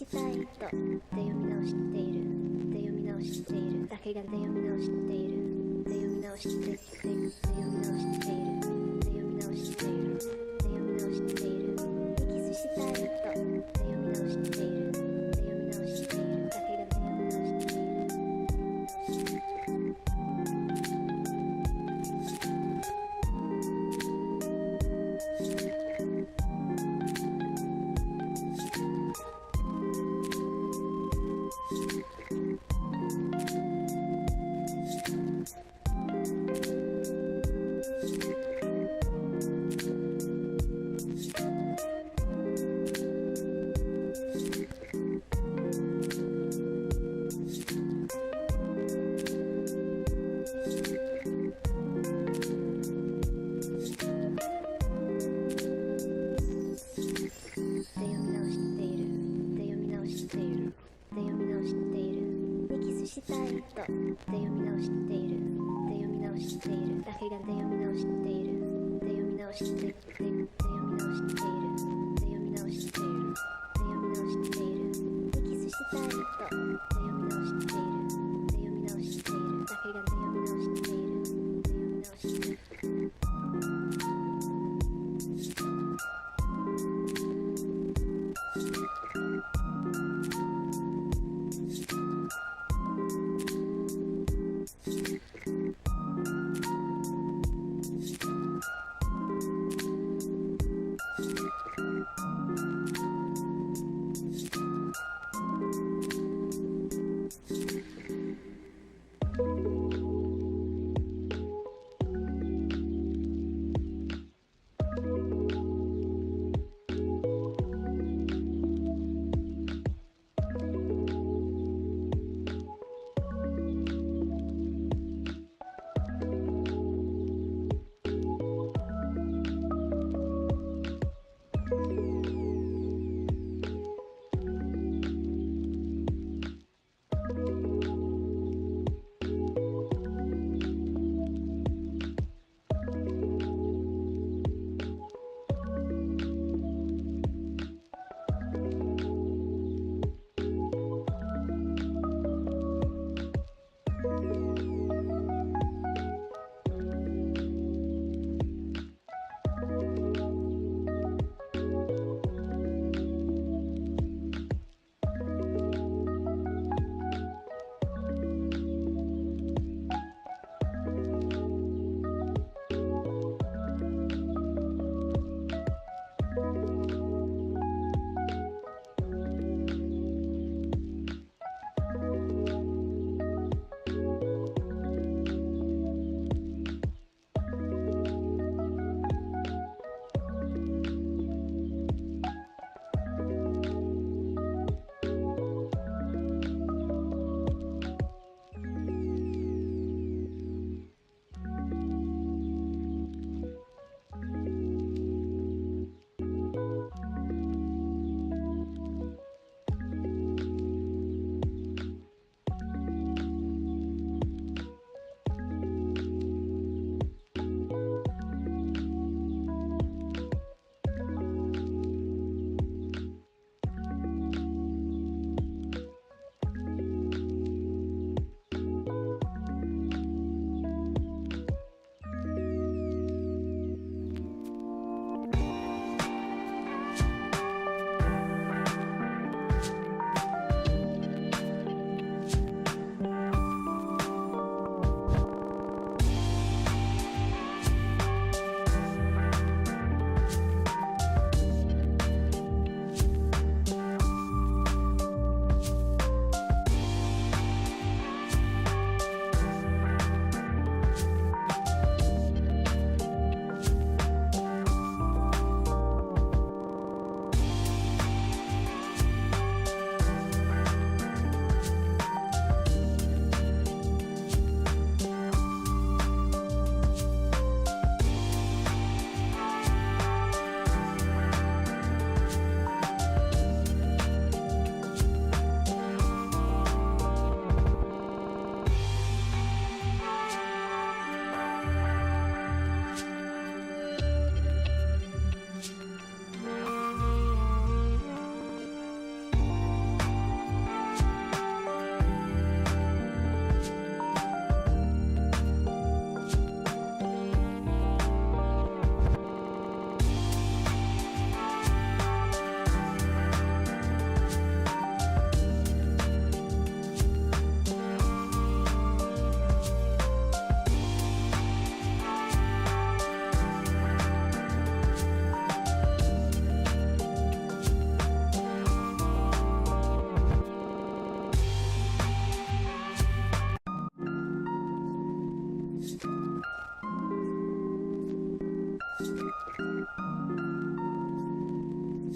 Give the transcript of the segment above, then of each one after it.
したいとで読み直しているで読み直しているだけがで読み直しているで読み直しているで読み直しているで読み直しているで読み直しているでキスしたいとで読み直しているで読み直しているだけがで読み直している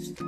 息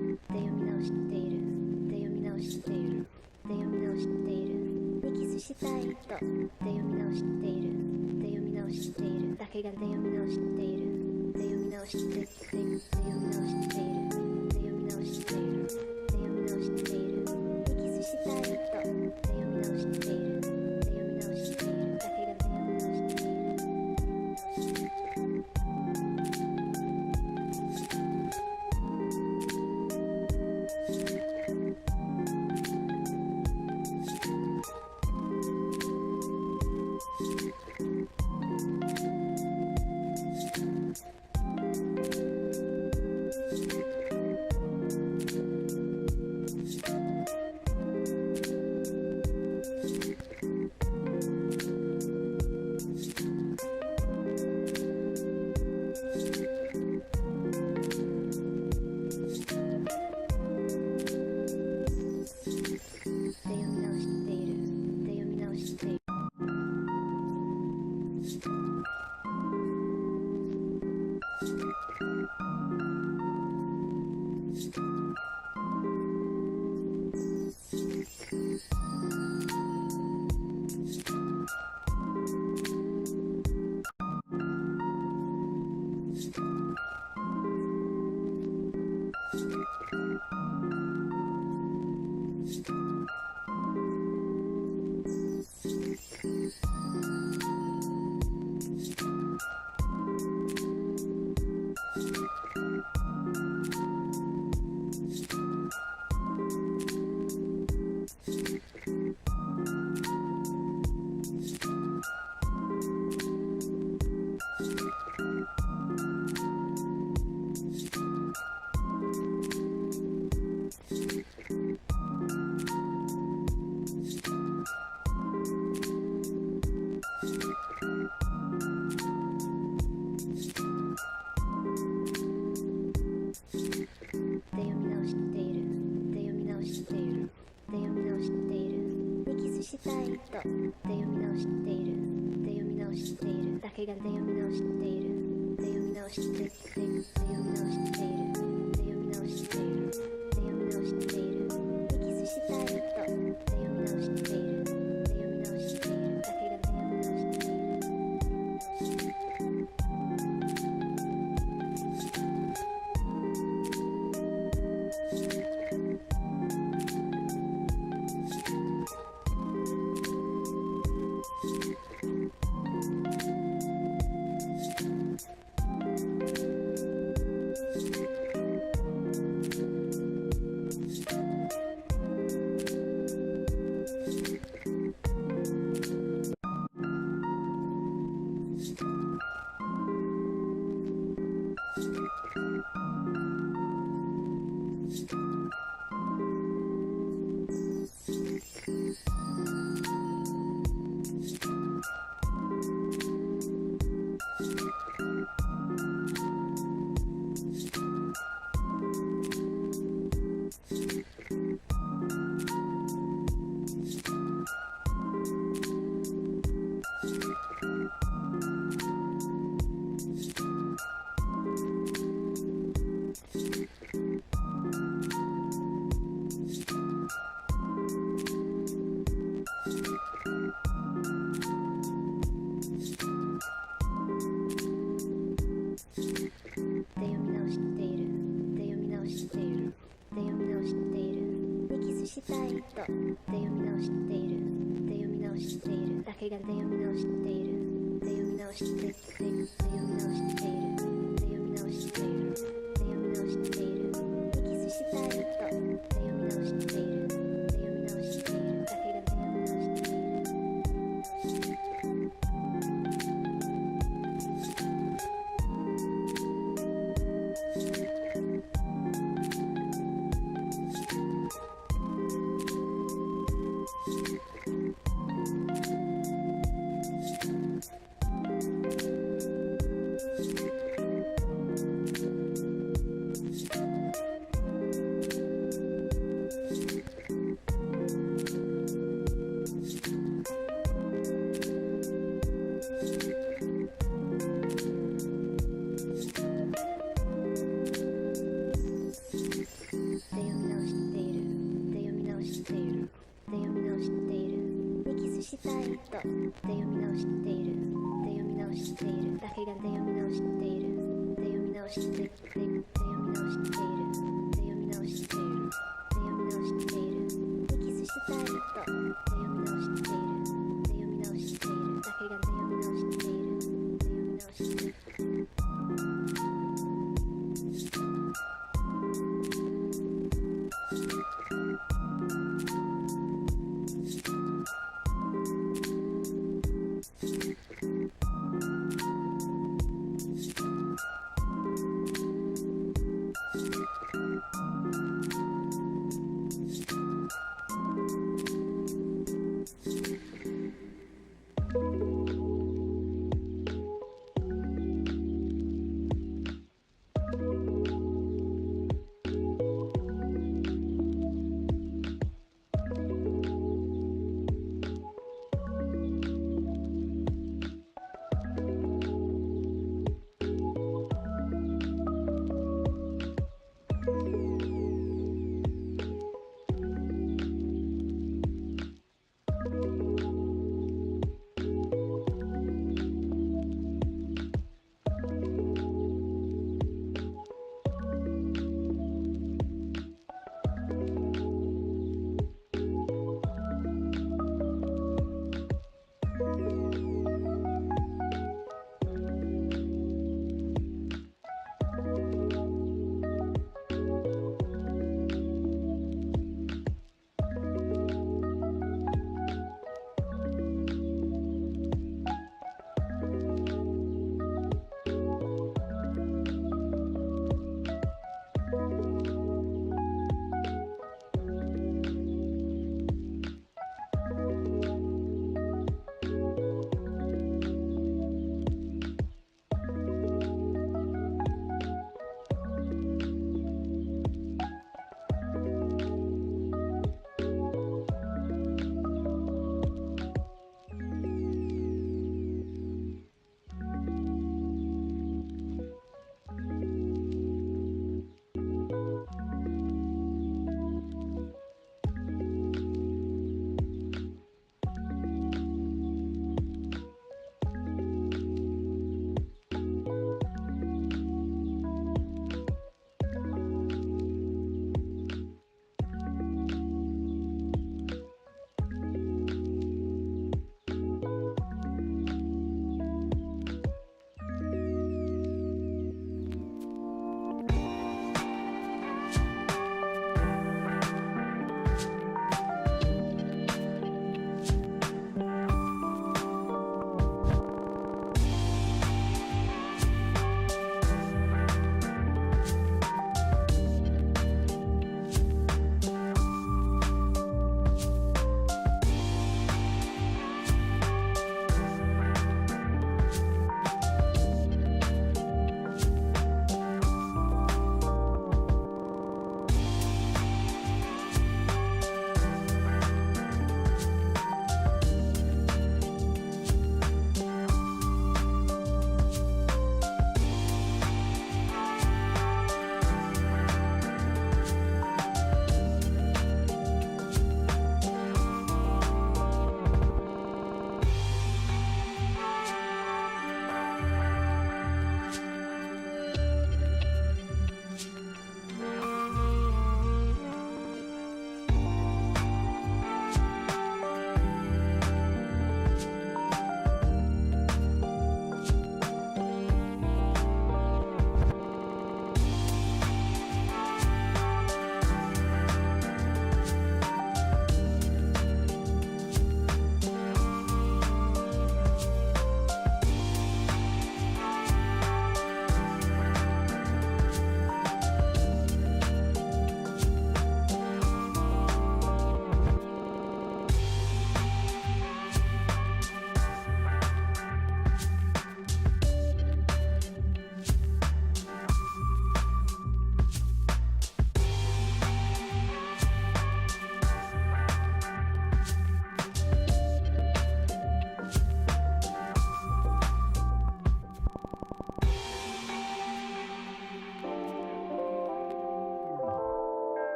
吸したいと読み直しているしているで読み直しているミキスしたい人で読み直しているで読み直しているだけがで読み直しているで読み直しているで読み直しているで読み直しているで読み直しているミキスしたい人で読み直しているで読み直しているだけがで読み直しているで読み直している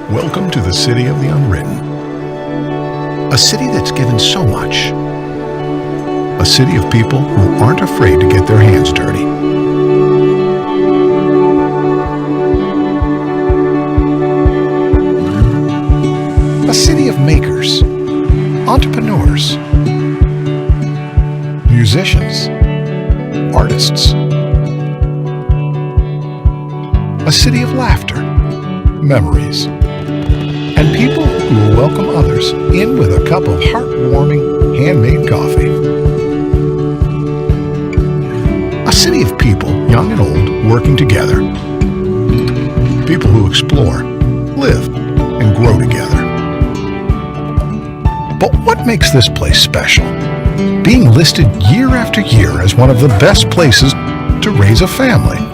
Welcome to the city of the unwritten. A city that's given so much. A city of people who aren't afraid to get their hands dirty. A city of makers, entrepreneurs, A city of laughter, memories, and people who will welcome others in with a cup of heartwarming handmade coffee. A city of people, young and old, working together. People who explore, live, and grow together. But what makes this place special? Being listed year after year as one of the best places to raise a family.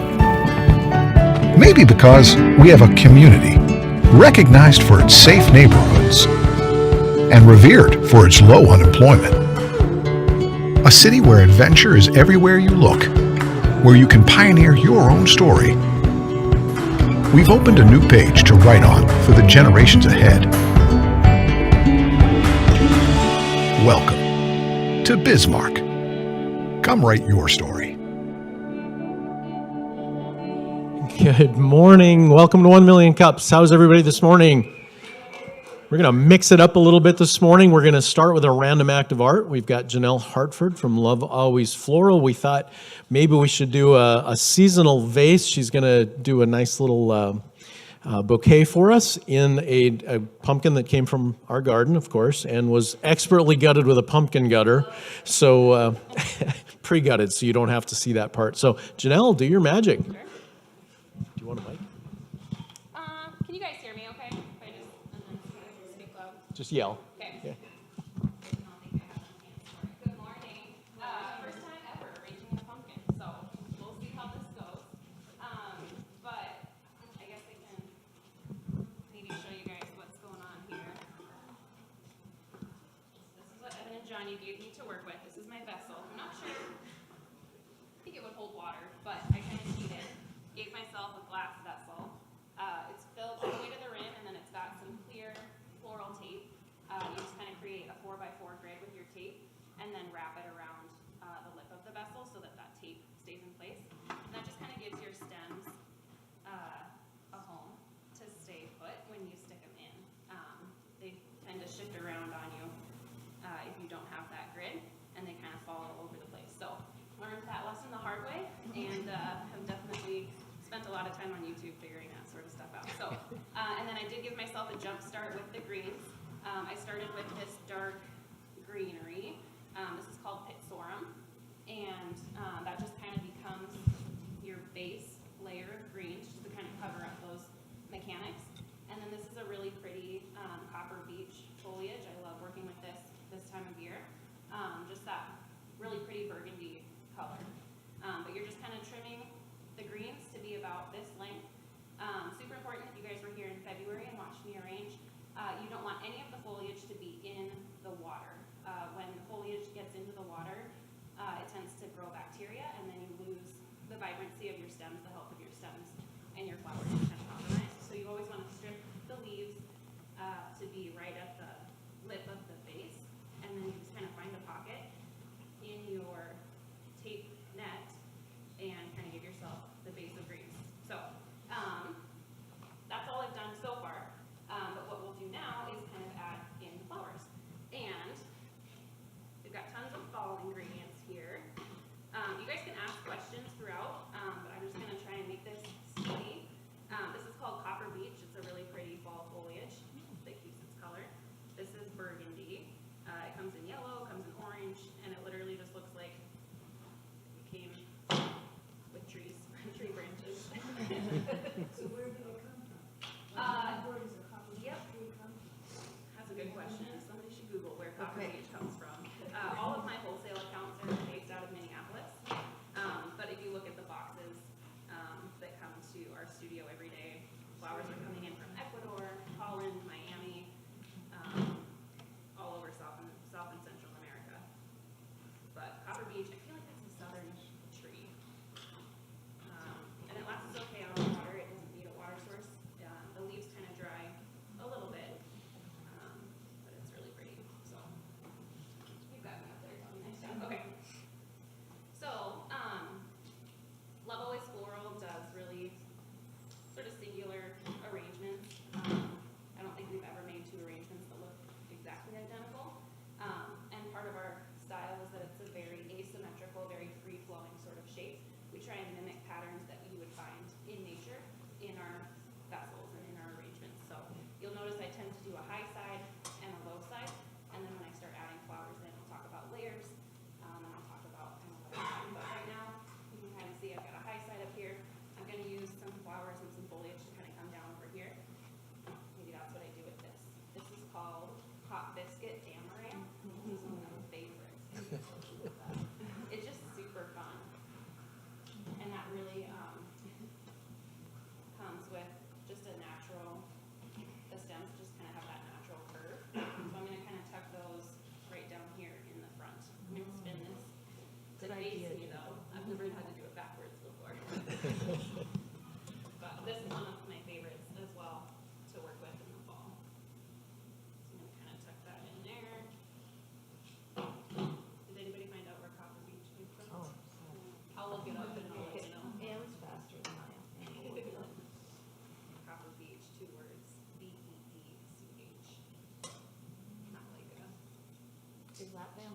Maybe because we have a community recognized for its safe neighborhoods and revered for its low unemployment. A city where adventure is everywhere you look, where you can pioneer your own story. We've opened a new page to write on for the generations ahead. Welcome to Bismarck. Come write your story. Good morning. Welcome to 1 Million Cups. How's everybody this morning? We're going to mix it up a little bit this morning. We're going to start with a random act of art. We've got Janelle Hartford from Love Always Floral. We thought maybe we should do a seasonal vase. She's going to do a nice little bouquet for us in a pumpkin that came from our garden, of course, and was expertly gutted with a pumpkin gutter. So pre-gutted, so you don't have to see that part. So Janelle, do your magic. Sure. Do you want a mic? Can you guys hear me okay? If I just speak loud. Just yell. Okay. Yeah. Good morning. First time ever arranging a pumpkin, so we'll see how this goes. But I guess I can maybe show you guys what's going on here. This is what Evan and Johnny gave me to work with. This is my vessel. I'm not sure. I think it would hold water, but I kind of cheated. Gave myself a glass vessel. It's filled all the way to the rim, and then it's got some clear floral tape. You just kind of create a 4x4 grid with your tape, and then wrap it around the lip of the vessel so that that tape stays in place. And that just kind of gives your stems a home to stay put when you stick them in. They tend to shift around on you if you don't have that grid, and they kind of fall all over the place. So learned that lesson the hard way, and have definitely spent a lot of time on YouTube figuring that sort of stuff out. So, and then I did give myself a jump start with the greens. I started with this dark greenery. This is called Pixorum, and that just kind of becomes your base layer of greens, just to kind of cover up those mechanics. And then this is a really pretty copper beech foliage. I love working with this time of year. Just that really pretty burgundy color. But you're just kind of trimming the greens to be about this length. Super important if you guys were here in February and watched me arrange. You don't want any of the foliage to be in the water. When the foliage gets into the water, it tends to grow bacteria, and then you lose the vibrancy of your stems, the health of your stems, and your flowers are kind of compromised. So you always want to strip the leaves to be right at the lip of the vase, and then you just kind of find a pocket in your tape net and kind of give yourself the base of greens. So that's all I've done so far. But what we'll do now is kind of add in the flowers. And we've got tons of fall ingredients here. You guys can ask questions throughout, but I'm just going to try and make this speedy. This is called copper beech. It's a really pretty fall foliage that keeps its color. This is burgundy. It comes in yellow, comes in orange, and it literally just looks like it came with trees, tree branches. So where did it come from? Where does the copper Yep. tree come from? That's a good question. Somebody should Google where copper beech comes from. All of my wholesale accounts are based out of Minneapolis. But if you look at the boxes that come to our studio every day, flowers are coming in from Ecuador, Holland, Miami, all over South and Central America. But copper beech, I feel like that's a southern tree. And it lasts okay on the water. It doesn't need a water source.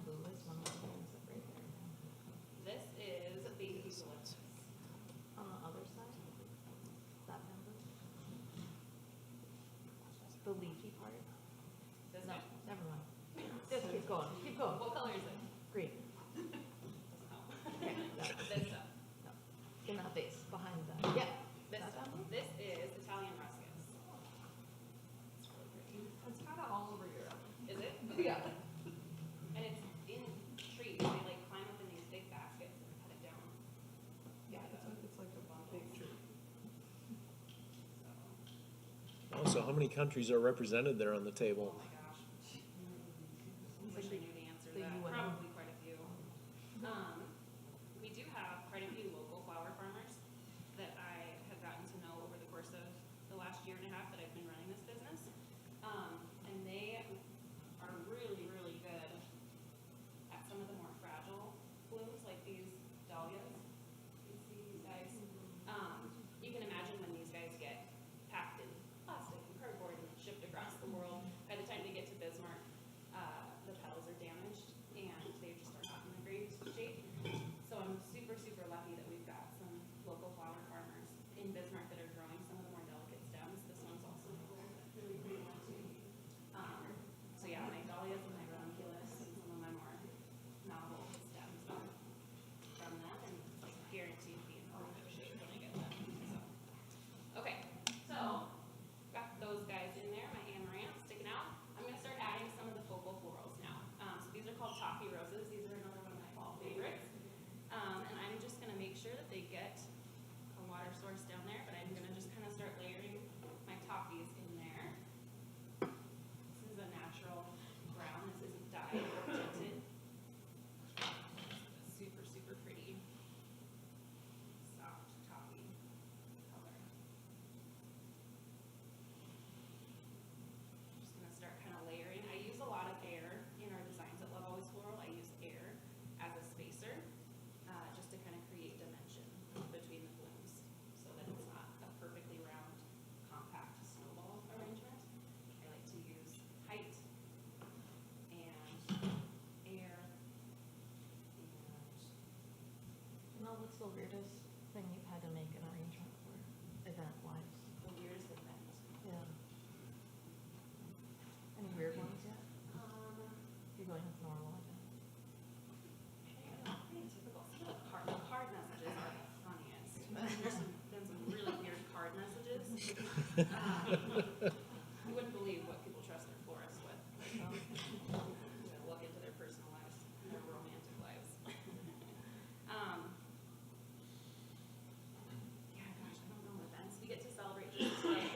bamboo is one of the things that right there. This is baby eucalyptus. On the other side, that bamboo? The leafy part? This No, one? never mind. Just keep going, keep going. What color is it? Green. Okay, no, This stuff. no. In that vase, behind that. Yeah. This that stuff. bamboo. This is Italian ruscus. It's really pretty. It's kind of all over Europe. Is it? Yeah. And it's in trees. They like climb up in these big baskets and cut it down. Yeah, it's like a big tree. Oh, so how many countries are represented there on the Oh table? my gosh. Wish I knew the answer to the that. UN. Probably quite a few. We do have quite a few local flower farmers that I have gotten to know over the course of the last year and a half that I've been running this business. And they are really, really good at some of the more fragile blooms, like these dahlias. You see these guys? You can imagine when these guys get packed in plastic and cardboard and shipped across the world, by the time they get to Bismarck, the petals are damaged and they just are not in the greatest shape. So I'm super, super lucky that we've got some local flower farmers in Bismarck that are growing some of the more delicate stems. This one's also a really pretty one too. So yeah, my dahlias and my ranunculus and some of my more novel stems are from them, and I guarantee to be in really good shape when I get them. So, okay, so got those guys in there, my amaranth sticking out. I'm gonna start adding some of the focal florals now. So these are called toffee roses. These are another one of my fall favorites. And I'm just gonna make sure that they get a water source down there, but I'm gonna just kind of start layering my toffees in there. This is a natural brown. This isn't dyed or tinted. Super, super pretty, soft toffee color. Just gonna start kind of layering. I use a lot of air in our designs at Love Always Floral. I use air as a spacer, just to kind of create dimension between the blooms, so that it's not a perfectly round, compact snowball arrangement. I like to use height and air and No, what's the weirdest thing you've had to make an arrangement for, event-wise? the weirdest event. Yeah. Any weird ones yet? You're going with normal, I guess. Pretty typical. Some of the card messages are the funniest. There's been some really weird card messages. You wouldn't believe what people trust their florist with. You know, look into their personal lives and their romantic lives. Yeah, gosh, I don't know events. We get to celebrate just today.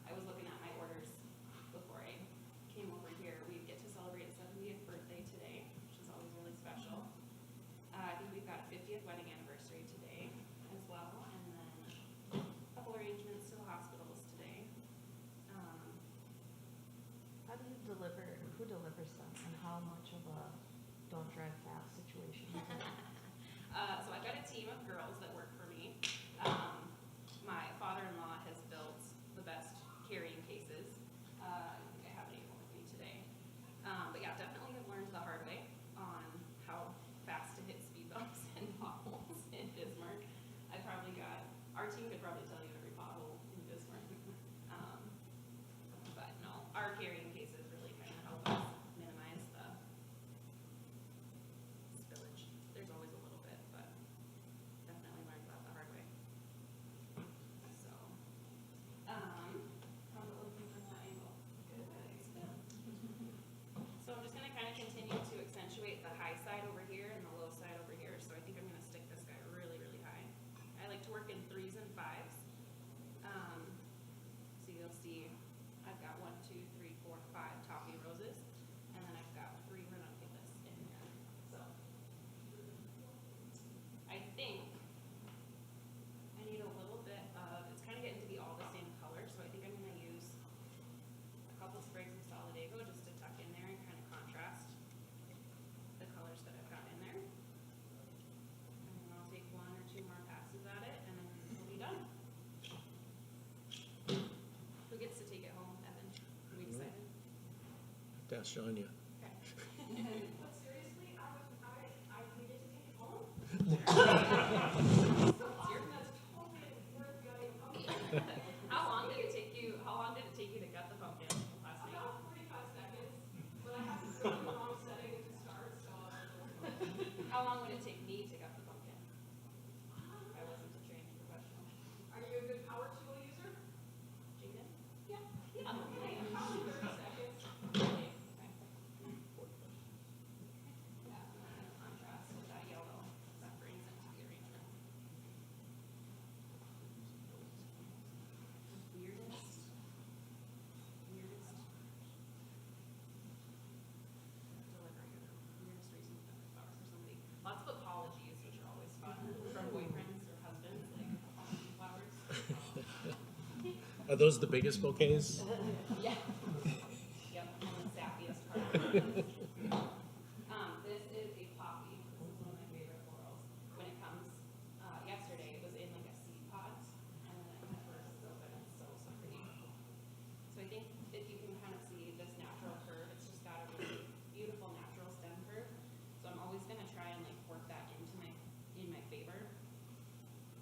I was looking at my orders before I came over here. We get to celebrate a 70th birthday today, which is always really special. I think we've got a 50th wedding anniversary today as well, and then a couple arrangements to the hospitals today. How do you deliver, who delivers them, and how much of a don't drive fast situation is it? So I've got a team of girls that work for me. My father-in-law has built the best carrying cases. I think I have any of them with me today. But yeah, definitely have learned the hard way on how fast to hit speed bumps and potholes in Bismarck. I probably got, our team could probably tell you every pothole in Bismarck. But no, our carrying cases really kind of help us minimize the spillage. There's always a little bit, but definitely learned that the hard way. So, how's it looking from that angle? Good. So I'm just gonna kind of continue to accentuate the high side over here and the low side over here. So I think I'm gonna stick this guy really, really high. I like to work in 3s and 5s. So you'll see I've got 1, 2, 3, 4, 5 toffee roses, and then I've got 3 ranunculus in here. So I think I need a little bit of, it's kind of getting to be all the same color, so I think I'm gonna use a couple sprigs of Solidago just to tuck in there and kind of contrast the colors that I've got in there. And then I'll take 1 or 2 more passes at it, and then we'll be done. Who gets to take it home, Evan? Are we decided? That's Shania. Okay. But seriously, I How long did it take you to gut the pumpkin last week? About 45 seconds, but I have to put it in the wrong setting to start, so. How long would it take me to gut the pumpkin? I wasn't a trained professional. Are you a good power tool user? Jaden? Yeah. Yeah. Probably 30 seconds. Okay. Yeah, contrast with that yellow, that brings into the arrangement. Weirdest delivery, weirdest reason to send a flower for somebody. Lots of apologies, which are always fun, from boyfriends or husbands, like apology flowers. Are those the biggest bouquets? Yeah. Yep, and the sappiest part. This is a poppy. This is one of my favorite florals. When it comes, yesterday, it was in like a seed pot, and then it bursts open. It's so, so pretty. So I think if you can kind of see this natural curve, it's just got a really beautiful natural stem curve. So I'm always gonna try and like work that into in my favor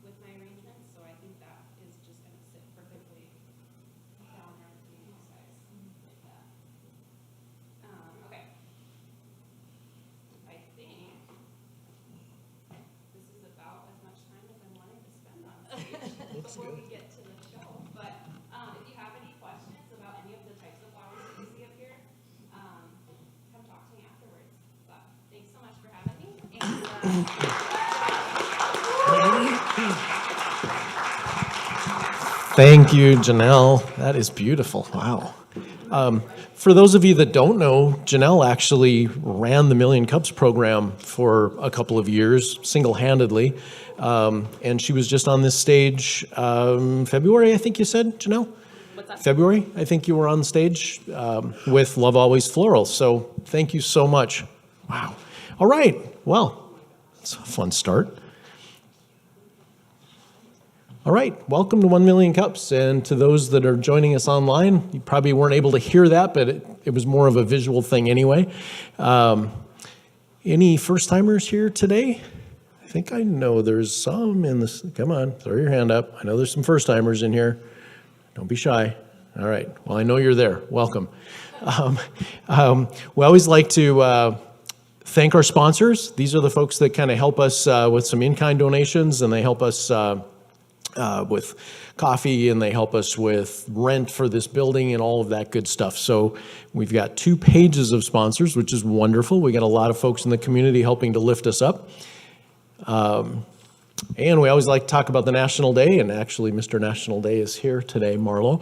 with my arrangements. So I think that is just gonna sit perfectly down there at the beginning size, like that. Okay. I think this is about as much time as I'm wanting to spend on stage before we get to the show. But if you have any questions about any of the types of flowers that you see up here, come talk to me afterwards. But thanks so much for having me. Thank you, Janelle. That is beautiful. Wow. For those of you that don't know, Janelle actually ran the Million Cups program for a couple of years, single-handedly. And she was just on this stage February, I think you said, Janelle? What's that? February, I think you were on stage with Love Always Floral. So thank you so much. Wow. All right. Well, it's a fun start. All right, welcome to 1 Million Cups, and to those that are joining us online, you probably weren't able to hear that, but it was more of a visual thing anyway. Any first-timers here today? I think I know there's some in this. Come on, throw your hand up. I know there's some first-timers in here. Don't be shy. All right, well, I know you're there. Welcome. We always like to thank our sponsors. These are the folks that kind of help us with some in-kind donations, and they help us with coffee, and they help us with rent for this building and all of that good stuff. So we've got 2 pages of sponsors, which is wonderful. We got a lot of folks in the community helping to lift us up. And we always like to talk about the National Day, and actually Mr. National Day is here today, Marlo.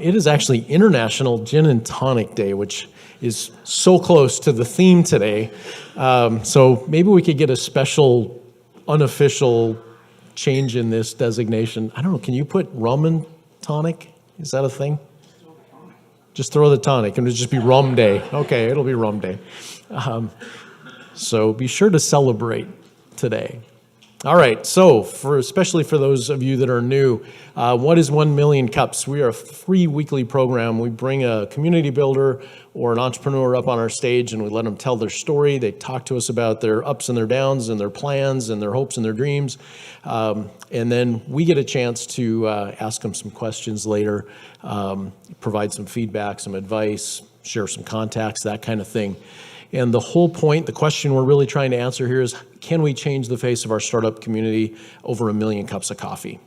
It is actually International Gin and Tonic Day, which is so close to the theme today. So maybe we could get a special, unofficial change in this designation. I don't know, can you put rum and tonic? Is that a thing? Just throw the tonic and it'll just be rum day. Okay, it'll be rum day. So be sure to celebrate today. All right, so especially for those of you that are new, what is 1 Million Cups? We are a free weekly program. We bring a community builder or an entrepreneur up on our stage, and we let them tell their story. They talk to us about their ups and their downs and their plans and their hopes and their dreams. And then we get a chance to ask them some questions later, provide some feedback, some advice, share some contacts, that kind of thing. And the whole point, the question we're really trying to answer here is, can we change the face of our startup community over 1 million cups of coffee?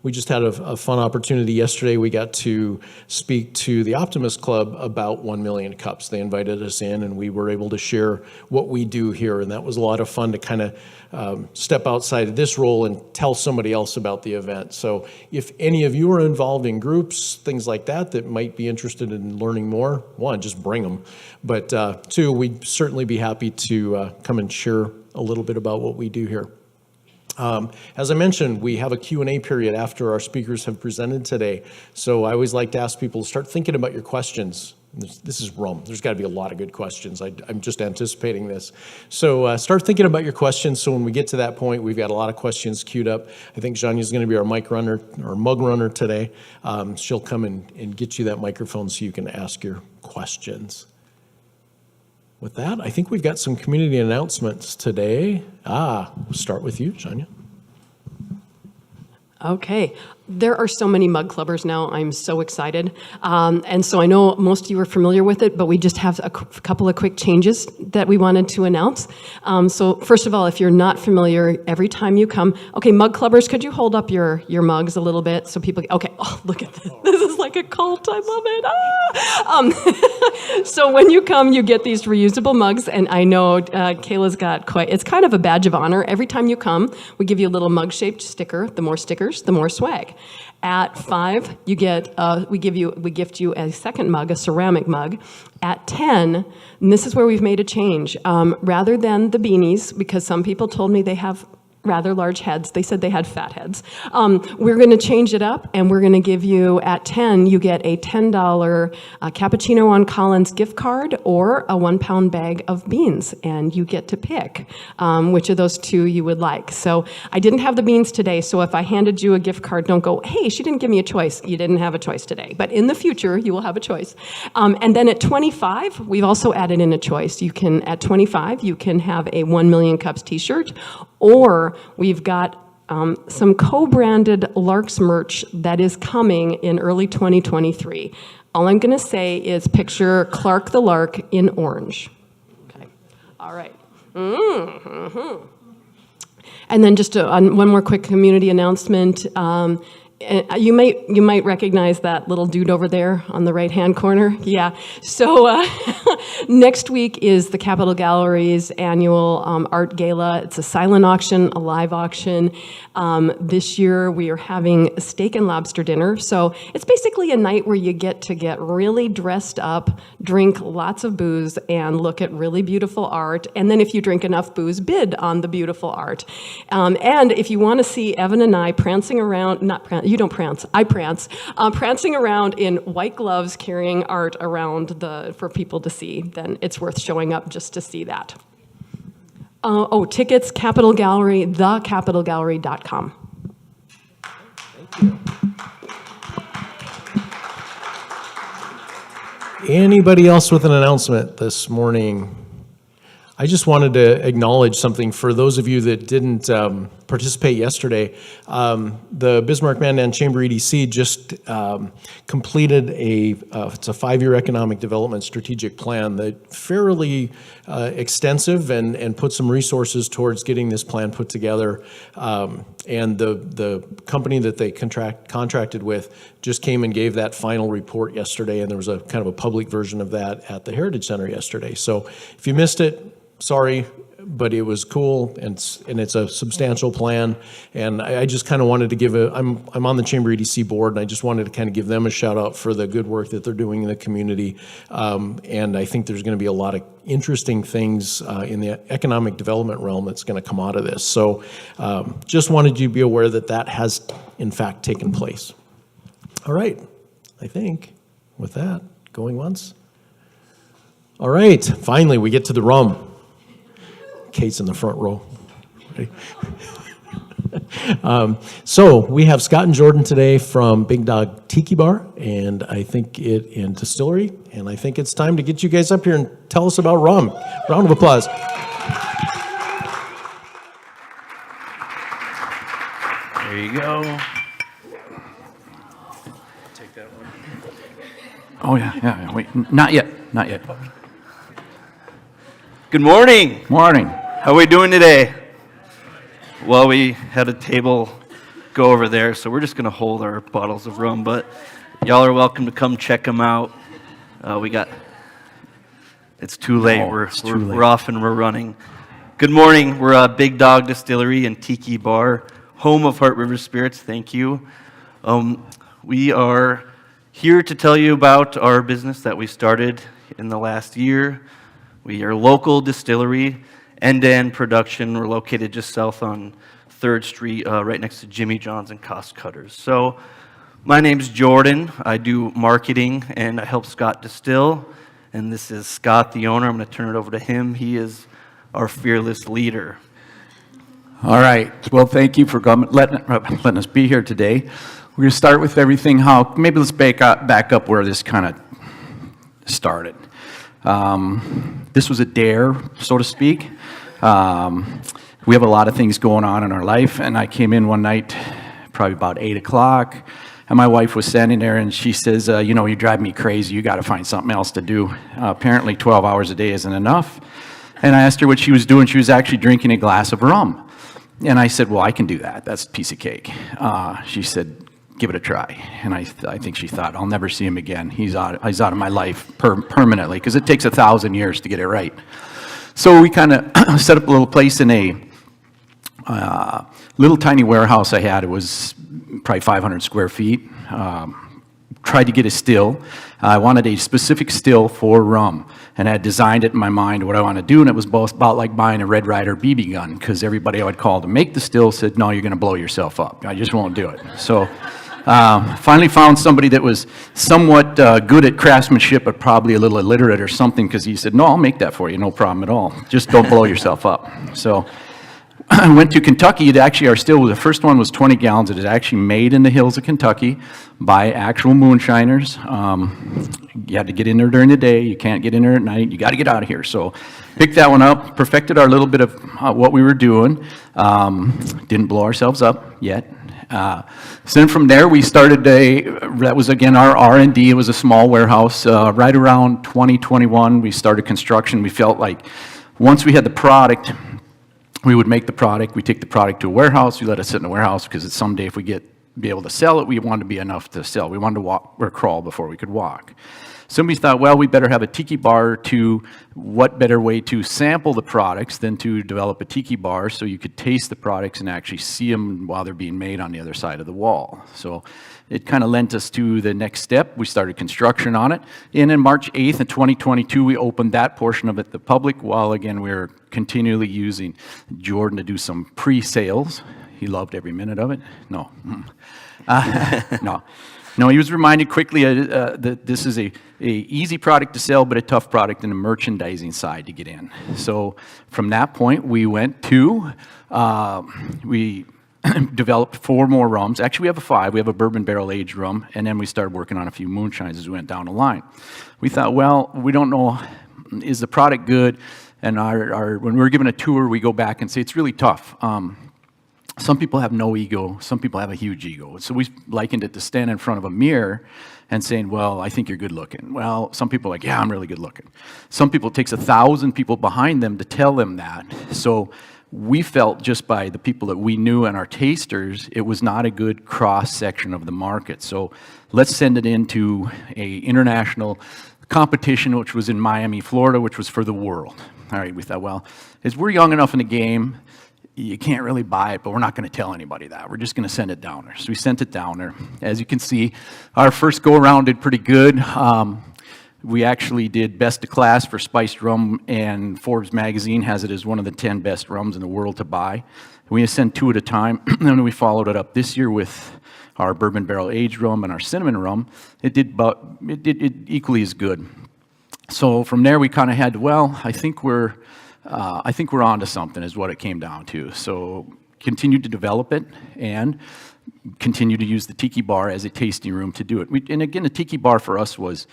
We just had a fun opportunity yesterday. We got to speak to the Optimist Club about 1 million cups. They invited us in, and we were able to share what we do here. And that was a lot of fun to kind of step outside of this role and tell somebody else about the event. So if any of you are involved in groups, things like that might be interested in learning more, 1, just bring them. But 2, we'd certainly be happy to come and share a little bit about what we do here. As I mentioned, we have a Q&A period after our speakers have presented today. So I always like to ask people to start thinking about your questions. This is rum. There's got to be a lot of good questions. I'm just anticipating this. So start thinking about your questions. So when we get to that point, we've got a lot of questions queued up. I think Jania's going to be our mic runner or mug runner today. She'll come and get you that microphone so you can ask your questions. With that, I think we've got some community announcements today. We'll start with you, Jania. Okay. There are so many mug clubbers now. I'm so excited. And so I know most of you are familiar with it, but we just have a couple of quick changes that we wanted to announce. So first of all, if you're not familiar, every time you come, okay, mug clubbers, could you hold up your mugs a little bit so people, okay, oh, look at this. This is like a cult. I love it. So when you come, you get these reusable mugs, and I know Kayla's got it's kind of a badge of honor. Every time you come, we give you a little mug-shaped sticker. The more stickers, the more swag. At 5, you get we gift you a second mug, a ceramic mug. At 10, and this is where we've made a change. Rather than the beanies, because some people told me they have rather large heads. They said they had fat heads. We're going to change it up, and we're going to give you, at 10, you get a $10 Cappuccino on Collins gift card or a 1-pound bag of beans, and you get to pick which of those two you would like. So I didn't have the beans today, so if I handed you a gift card, don't go, hey, she didn't give me a choice. You didn't have a choice today. But in the future, you will have a choice. And then at 25, we've also added in a choice. At 25, you can have a 1 Million Cups t-shirt, or we've got some co-branded Larks merch that is coming in early 2023. All I'm going to say is picture Clark the Lark in orange. Okay. All right. Mm-hmm. And then just one more quick community announcement. You might recognize that little dude over there on the right-hand corner. Yeah. So next week is the Capitol Gallery's annual art gala. It's a silent auction, a live auction. This year we are having a steak and lobster dinner. So it's basically a night where you get to get really dressed up, drink lots of booze, and look at really beautiful art. And then if you drink enough booze, bid on the beautiful art. And if you want to see Evan and I prancing around, you don't prance, I prance, prancing around in white gloves carrying art around for people to see, then it's worth showing up just to see that. Tickets, Capitol Gallery, thecapitolgallery.com. Thank you. Anybody else with an announcement this morning? I just wanted to acknowledge something for those of you that didn't participate yesterday. The Bismarck Mandan Chamber EDC just completed it's a 5-year economic development strategic plan that fairly extensive and put some resources towards getting this plan put together. And the company that they contracted with just came and gave that final report yesterday, and there was a kind of a public version of that at the Heritage Center yesterday. So if you missed it, sorry, but it was cool, and it's a substantial plan. And I just kind of wanted to give I'm on the Chamber EDC board, and I just wanted to kind of give them a shout out for the good work that they're doing in the community. And I think there's going to be a lot of interesting things in the economic development realm that's going to come out of this. So just wanted you to be aware that that has, in fact, taken place. All right, I think with that, going once. All right, finally we get to the rum. Kate's in the front row. Ready? So we have Scott and Jordan today from Big Dog Tiki Bar, and I think in Distillery, and I think it's time to get you guys up here and tell us about rum. Round of applause. There you go. Take that one. Oh yeah. Wait, not yet. Good morning. Morning. How are we doing today? Well, we had a table go over there, so we're just going to hold our bottles of rum, but y'all are welcome to come check them out. It's too late. We're off and we're running. Good morning. We're a Big Dog Distillery and Tiki Bar, home of Heart River Spirits. Thank you. We are here to tell you about our business that we started in the last year. We are a local distillery, end-to-end production. We're located just south on 3rd Street, right next to Jimmy John's and Cost Cutters. So my name's Jordan. I do marketing, and I help Scott distill. And this is Scott, the owner. I'm going to turn it over to him. He is our fearless leader. All right. Well, thank you for letting us be here today. We're going to start with everything. Maybe let's back up where this kind of started. This was a dare, so to speak. We have a lot of things going on in our life, and I came in one night probably about 8 o'clock. And my wife was standing there, and she says, you drive me crazy. You got to find something else to do. Apparently 12 hours a day isn't enough. And I asked her what she was doing. She was actually drinking a glass of rum. And I said, well, I can do that. That's a piece of cake. She said, give it a try. And I think she thought, I'll never see him again. He's out of my life permanently, because it takes 1,000 years to get it right. So we kind of set up a little place in a little tiny warehouse I had. It was probably 500 square feet. Tried to get a still. I wanted a specific still for rum, and I had designed it in my mind what I want to do, and it was both about like buying a Red Ryder BB gun, because everybody I would call to make the still said, no, you're going to blow yourself up. I just won't do it. So finally found somebody that was somewhat good at craftsmanship, but probably a little illiterate or something, because he said, no, I'll make that for you, no problem at all. Just don't blow yourself up. So I went to Kentucky. It actually, our still, the first one was 20 gallons. It is actually made in the hills of Kentucky by actual moonshiners. You had to get in there during the day. You can't get in there at night. You got to get out of here. So picked that one up, perfected our little bit of what we were doing. Didn't blow ourselves up yet. So then from there, we started that was again our R&D. It was a small warehouse. Right around 2021, we started construction. We felt like once we had the product, we would make the product, we take the product to a warehouse, we let it sit in a warehouse, because someday if we be able to sell it, we wanted to be enough to sell. We wanted to walk or crawl before we could walk. So we thought, well, we better have a tiki bar or two. What better way to sample the products than to develop a tiki bar so you could taste the products and actually see them while they're being made on the other side of the wall. So it kind of lent us to the next step. We started construction on it. And in March 8th of 2022, we opened that portion of it to the public, while again, we were continually using Jordan to do some pre-sales. He loved every minute of it. No. No, he was reminded quickly that this is a easy product to sell, but a tough product in the merchandising side to get in. So from that point, we went to, we developed 4 more rums. Actually, we have 5. We have a bourbon barrel aged rum, and then we started working on a few moonshines as we went down the line. We thought, well, we don't know, is the product good? And when we were given a tour, we go back and say, it's really tough. Some people have no ego. Some people have a huge ego. So we likened it to standing in front of a mirror and saying, well, I think you're good looking. Well, some people are like, yeah, I'm really good looking. Some people, it takes 1,000 people behind them to tell them that. So we felt just by the people that we knew and our tasters, it was not a good cross-section of the market. So let's send it into a international competition, which was in Miami, Florida, which was for the world. All right, we thought, well, as we're young enough in the game, you can't really buy it, but we're not going to tell anybody that. We're just going to send it down there. So we sent it down there. As you can see, our first go-around did pretty good. We actually did best of class for spiced rum, and Forbes magazine has it as one of the 10 best rums in the world to buy. We sent 2 at a time, and then we followed it up this year with our bourbon barrel aged rum and our cinnamon rum. It did equally as good. So from there, we kind of had, well, I think we're onto something is what it came down to. So continued to develop it and continue to use the tiki bar as a tasting room to do it. And again, the tiki bar for us was,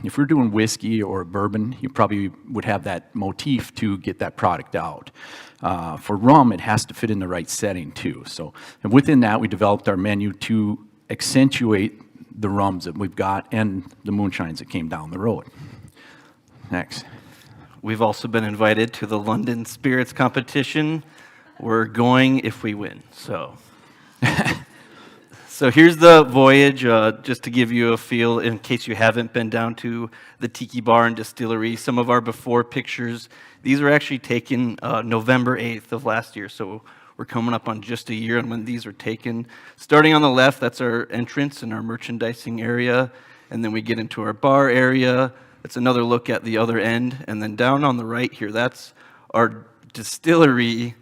if we're doing whiskey or bourbon, you probably would have that motif to get that product out. For rum, it has to fit in the right setting too. So and within that, we developed our menu to accentuate the rums that we've got and the moonshines that came down the road. Next. We've also been invited to the London Spirits Competition. We're going if we win, so. So here's the voyage, just to give you a feel in case you haven't been down to the Tiki Bar and Distillery. Some of our before pictures, these were actually taken November 8th of last year, so we're coming up on just a year on when these were taken. Starting on the left, that's our entrance and our merchandising area, and then we get into our bar area. That's another look at the other end, and then down on the right here, that's our distillery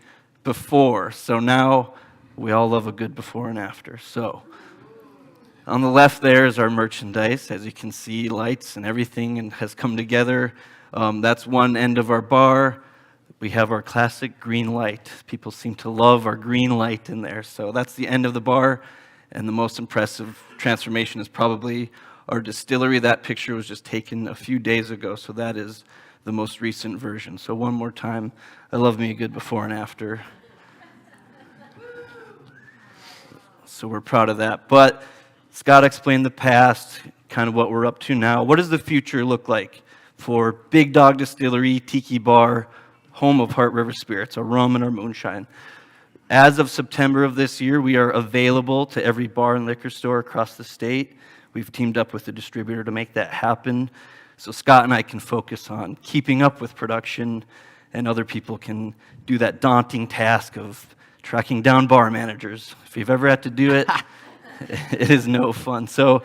before. So now we all love a good before and after. So on the left there is our merchandise. As you can see, lights and everything and has come together. That's one end of our bar. We have our classic green light. People seem to love our green light in there. So that's the end of the bar, and the most impressive transformation is probably our distillery. That picture was just taken a few days ago, so that is the most recent version. So one more time, I love me a good before and after. So we're proud of that. But Scott explained the past, kind of what we're up to now. What does the future look like for Big Dog Distillery, Tiki Bar, home of Heart River Spirits, our rum and our moonshine? As of September of this year, we are available to every bar and liquor store across the state. We've teamed up with the distributor to make that happen. So Scott and I can focus on keeping up with production, and other people can do that daunting task of tracking down bar managers. If you've ever had to do it, it is no fun. So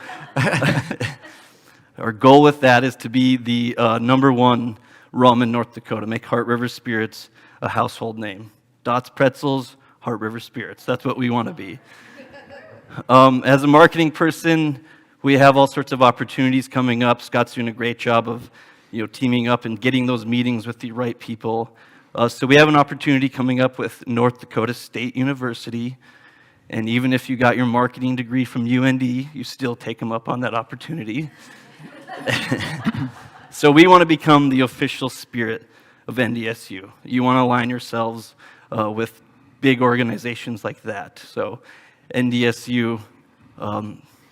our goal with that is to be the #1 rum in North Dakota, make Heart River Spirits a household name. Dots Pretzels, Heart River Spirits. That's what we want to be. As a marketing person, we have all sorts of opportunities coming up. Scott's doing a great job of teaming up and getting those meetings with the right people. So we have an opportunity coming up with North Dakota State University. And even if you got your marketing degree from UND, you still take them up on that opportunity. So we want to become the official spirit of NDSU. You want to align yourselves with big organizations like that. So NDSU,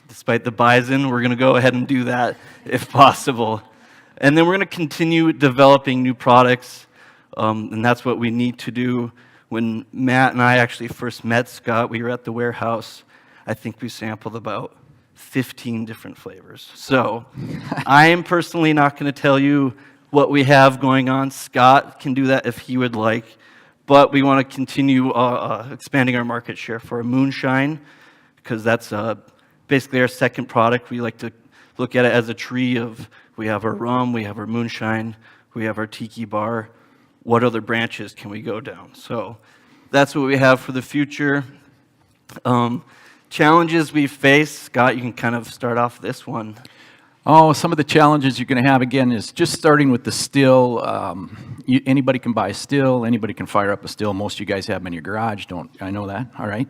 despite the bison, we're going to go ahead and do that if possible. And then we're going to continue developing new products, and that's what we need to do. When Matt and I actually first met Scott, we were at the warehouse. I think we sampled about 15 different flavors. So I am personally not going to tell you what we have going on. Scott can do that if he would like. But we want to continue expanding our market share for our moonshine, because that's basically our second product. We like to look at it as a tree of, we have our rum, we have our moonshine, we have our tiki bar. What other branches can we go down? So that's what we have for the future. Challenges we face. Scott, you can kind of start off this one. Oh, some of the challenges you're going to have, again, is just starting with the still. Anybody can buy a still. Anybody can fire up a still. Most of you guys have them in your garage. I know that, all right?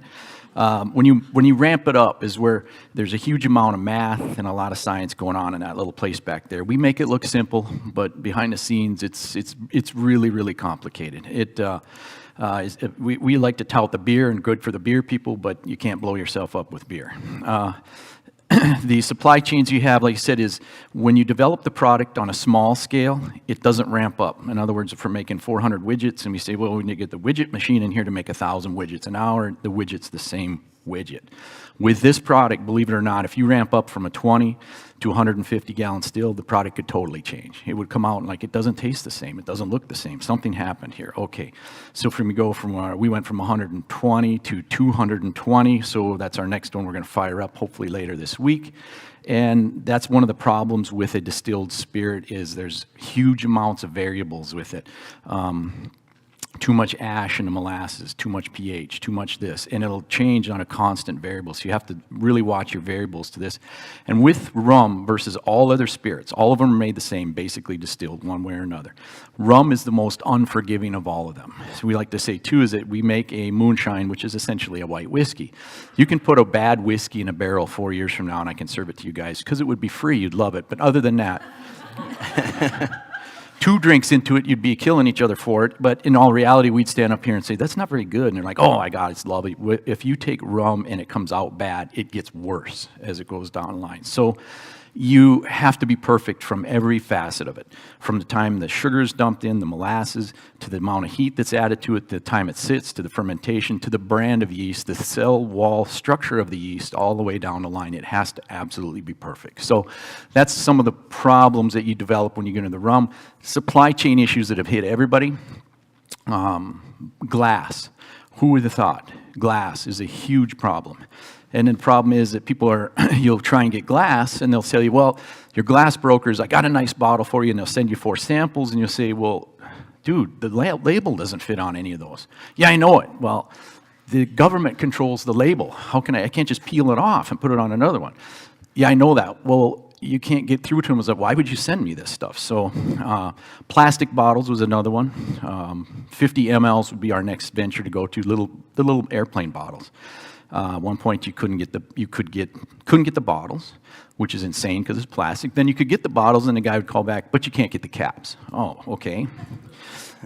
When you ramp it up is where there's a huge amount of math and a lot of science going on in that little place back there. We make it look simple, but behind the scenes, it's really, really complicated. We like to tout the beer and good for the beer people, but you can't blow yourself up with beer. The supply chains you have, like I said, is when you develop the product on a small scale, it doesn't ramp up. In other words, if we're making 400 widgets and we say, well, we need to get the widget machine in here to make 1,000 widgets an hour, the widget's the same widget. With this product, believe it or not, if you ramp up from a 20 to 150 gallon still, the product could totally change. It would come out and like, it doesn't taste the same. It doesn't look the same. Something happened here. Okay. So we went from 120 to 220. So that's our next one we're going to fire up hopefully later this week. And that's one of the problems with a distilled spirit is there's huge amounts of variables with it. Too much ash in the molasses, too much pH, too much this, and it'll change on a constant variable. So you have to really watch your variables to this. And with rum versus all other spirits, all of them are made the same, basically distilled one way or another. Rum is the most unforgiving of all of them. So we like to say too is that we make a moonshine, which is essentially a white whiskey. You can put a bad whiskey in a barrel 4 years from now and I can serve it to you guys because it would be free, you'd love it. But other than that, 2 drinks into it, you'd be killing each other for it. But in all reality, we'd stand up here and say, that's not very good. And they're like, oh my God, it's lovely. If you take rum and it comes out bad, it gets worse as it goes down the line. So you have to be perfect from every facet of it. From the time the sugar is dumped in, the molasses, to the amount of heat that's added to it, the time it sits, to the fermentation, to the brand of yeast, the cell wall structure of the yeast, all the way down the line. It has to absolutely be perfect. So that's some of the problems that you develop when you get into the rum. Supply chain issues that have hit everybody. Glass. Who would have thought? Glass is a huge problem. And then the problem is that you'll try and get glass, and they'll tell you, well, your glass brokers, I got a nice bottle for you, and they'll send you 4 samples, and you'll say, well, dude, the label doesn't fit on any of those. Yeah, I know it. Well, the government controls the label. How can I can't just peel it off and put it on another one. Yeah, I know that. Well, you can't get through to them. Like, why would you send me this stuff? So plastic bottles was another one. 50 mLs would be our next venture to go to, the little airplane bottles. At one point, you couldn't get the bottles, which is insane because it's plastic. Then you could get the bottles, and the guy would call back, but you can't get the caps. Oh, okay.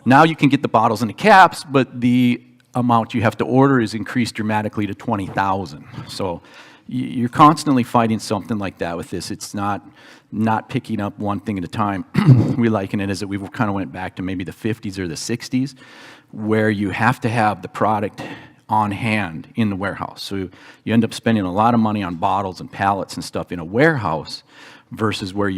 Now you can get the bottles and the caps, but the amount you have to order is increased dramatically to 20,000. So you're constantly fighting something like that with this. It's not picking up one thing at a time. We liken it as that we kind of went back to maybe the 50s or the 60s, where you have to have the product on hand in the warehouse. So you end up spending a lot of money on bottles and pallets and stuff in a warehouse versus where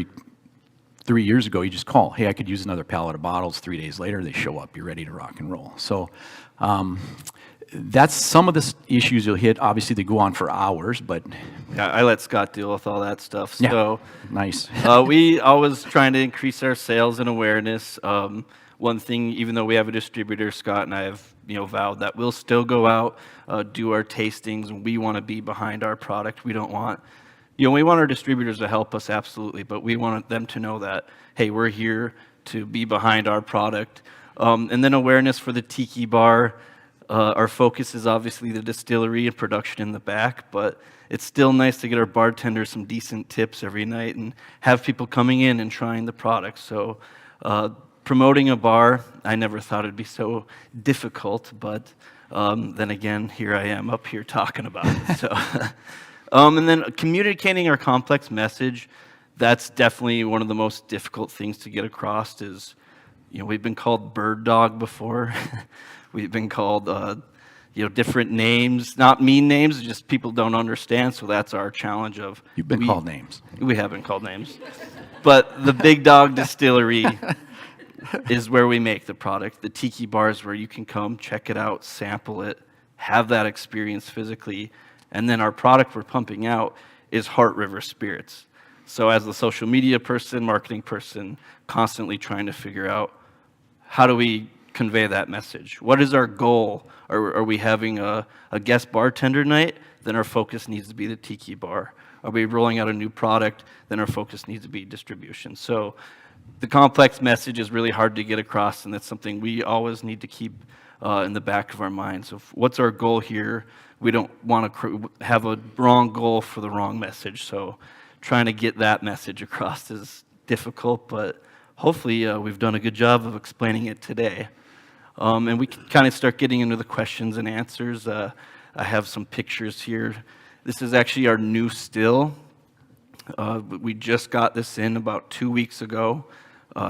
3 years ago, you just call, hey, I could use another pallet of bottles. 3 days later, they show up. You're ready to rock and roll. So that's some of the issues you'll hit. Obviously, they go on for hours, but... Yeah, I let Scott deal with all that stuff. Yeah, So nice. we always trying to increase our sales and awareness. One thing, even though we have a distributor, Scott and I have vowed that we'll still go out, do our tastings, and we want to be behind our product. We don't want... we want our distributors to help us, absolutely, but we want them to know that, hey, we're here to be behind our product. And then awareness for the Tiki bar. Our focus is obviously the distillery and production in the back, but it's still nice to get our bartenders some decent tips every night and have people coming in and trying the product. So promoting a bar, I never thought it'd be so difficult, but then again, here I am up here talking about it. So, and then communicating our complex message, that's definitely one of the most difficult things to get across is, we've been called bird dog before. We've been called, different names, not mean names, just people don't understand. So that's our challenge of. You've been called names. We have been called names. But the Big Dog Distillery is where we make the product. The Tiki bar is where you can come, check it out, sample it, have that experience physically. And then our product we're pumping out is Heart River Spirits. So as the social media person, marketing person, constantly trying to figure out how do we convey that message? What is our goal? Are we having a guest bartender night? Then our focus needs to be the Tiki bar. Are we rolling out a new product? Then our focus needs to be distribution. So the complex message is really hard to get across, and that's something we always need to keep in the back of our minds. Of what's our goal here? We don't want to have a wrong goal for the wrong message. So trying to get that message across is difficult, but hopefully we've done a good job of explaining it today. And we can kind of start getting into the questions and answers. I have some pictures here. This is actually our new still. We just got this in about 2 weeks ago.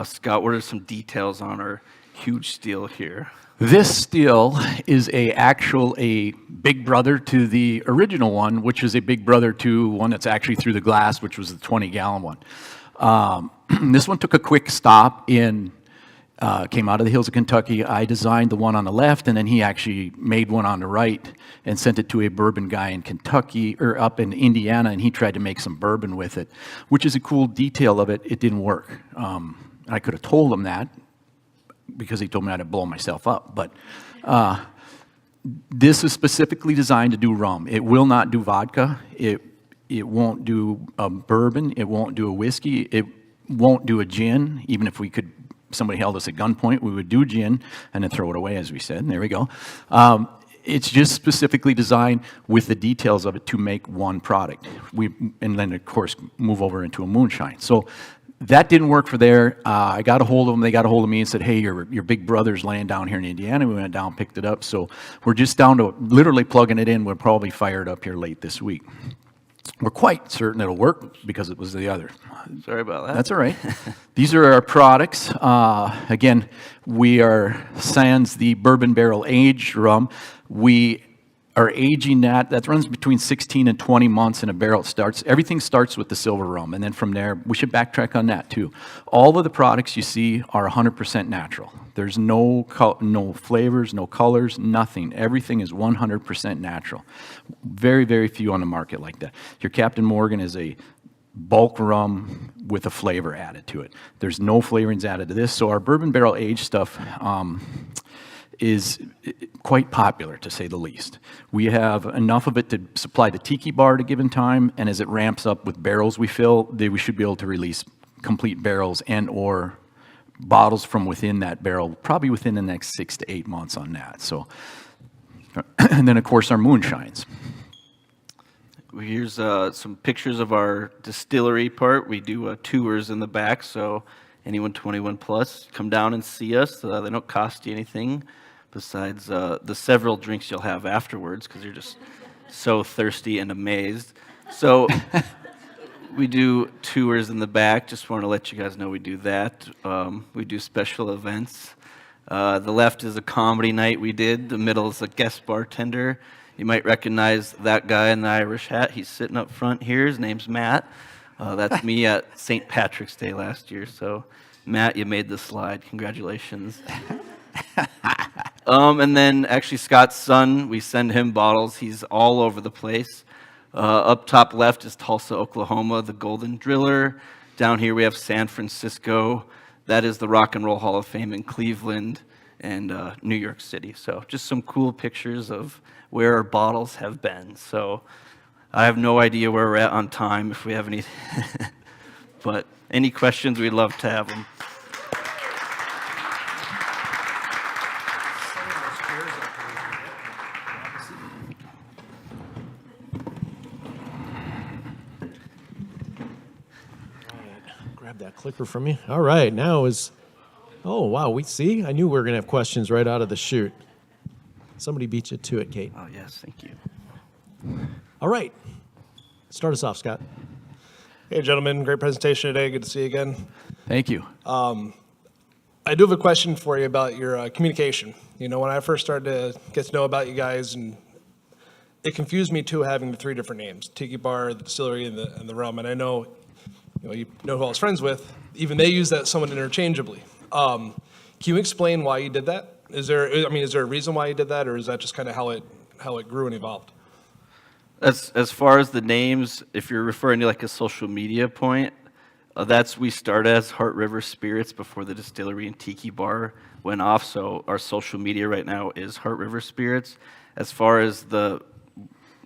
Scott, what are some details on our huge still here? This still is a big brother to the original one, which is a big brother to one that's actually through the glass, which was the 20-gallon one. This one took a quick stop came out of the hills of Kentucky. I designed the one on the left, and then he actually made one on the right and sent it to a bourbon guy in Kentucky, or up in Indiana, and he tried to make some bourbon with it, which is a cool detail of it. It didn't work. I could have told him that, because he told me I'd have blown myself up. But this is specifically designed to do rum. It will not do vodka. It won't do a bourbon. It won't do a whiskey. It won't do a gin. Even if somebody held us at gunpoint, we would do gin and then throw it away, as we said. And there we go. It's just specifically designed with the details of it to make one product. And then, of course, move over into a moonshine. So that didn't work for there. I got a hold of them. They got a hold of me and said, hey, your big brother's laying down here in Indiana. We went down, picked it up. So we're just down to literally plugging it in. We'll probably fire it up here late this week. We're quite certain it'll work because it was the other. Sorry about that. That's all right. These are our products. Again, we are sans the bourbon barrel aged rum. We are aging that runs between 16 and 20 months in a barrel. Everything starts with the silver rum, and then from there, we should backtrack on that too. All of the products you see are 100% natural. There's no flavors, no colors, nothing. Everything is 100% natural. Very, very few on the market like that. Your Captain Morgan is a bulk rum with a flavor added to it. There's no flavorings added to this, so our bourbon barrel aged stuff is quite popular, to say the least. We have enough of it to supply the Tiki bar at a given time, and as it ramps up with barrels we fill, we should be able to release complete barrels and or bottles from within that barrel, probably within the next 6 to 8 months on that. So, and then of course our moonshines. Here's some pictures of our distillery part. We do tours in the back, so anyone 21 plus, come down and see us. They don't cost you anything. besides the several drinks you'll have afterwards because you're just so thirsty and amazed. So we do tours in the back. Just want to let you guys know we do that. We do special events. The left is a comedy night we did. The middle is a guest bartender. You might recognize that guy in the Irish hat. He's sitting up front here. His name's Matt. That's me at St. Patrick's Day last year. So, Matt, you made the slide. Congratulations. And then, actually, Scott's son, we send him bottles. He's all over the place. Up top left is Tulsa, Oklahoma, the Golden Driller. Down here we have San Francisco. That is the Rock and Roll Hall of Fame in Cleveland and New York City. So just some cool pictures of where our bottles have been. So I have no idea where we're at on time, if we have any. But any questions, we'd love to have them. Grab that clicker from me. All right, now is, oh, wow, I knew we were going to have questions right out of the chute. Somebody beat you to it, Kate. Oh, yes, thank you. All right, start us off, Scott. Hey, gentlemen, great presentation today. Good to see you again. Thank you. I do have a question for you about your communication. You know, when I first started to get to know about you guys, and it confused me too, having the three different names, Tiki Bar, the distillery, and the rum. And I know, you know who I was friends with, even they use that somewhat interchangeably. Can you explain why you did that? Is there a reason why you did that, or is that just kind of how it grew and evolved? As far as the names, if you're referring to like a social media point, we started as Heart River Spirits before the distillery and Tiki Bar went off. So our social media right now is Heart River Spirits. As far as the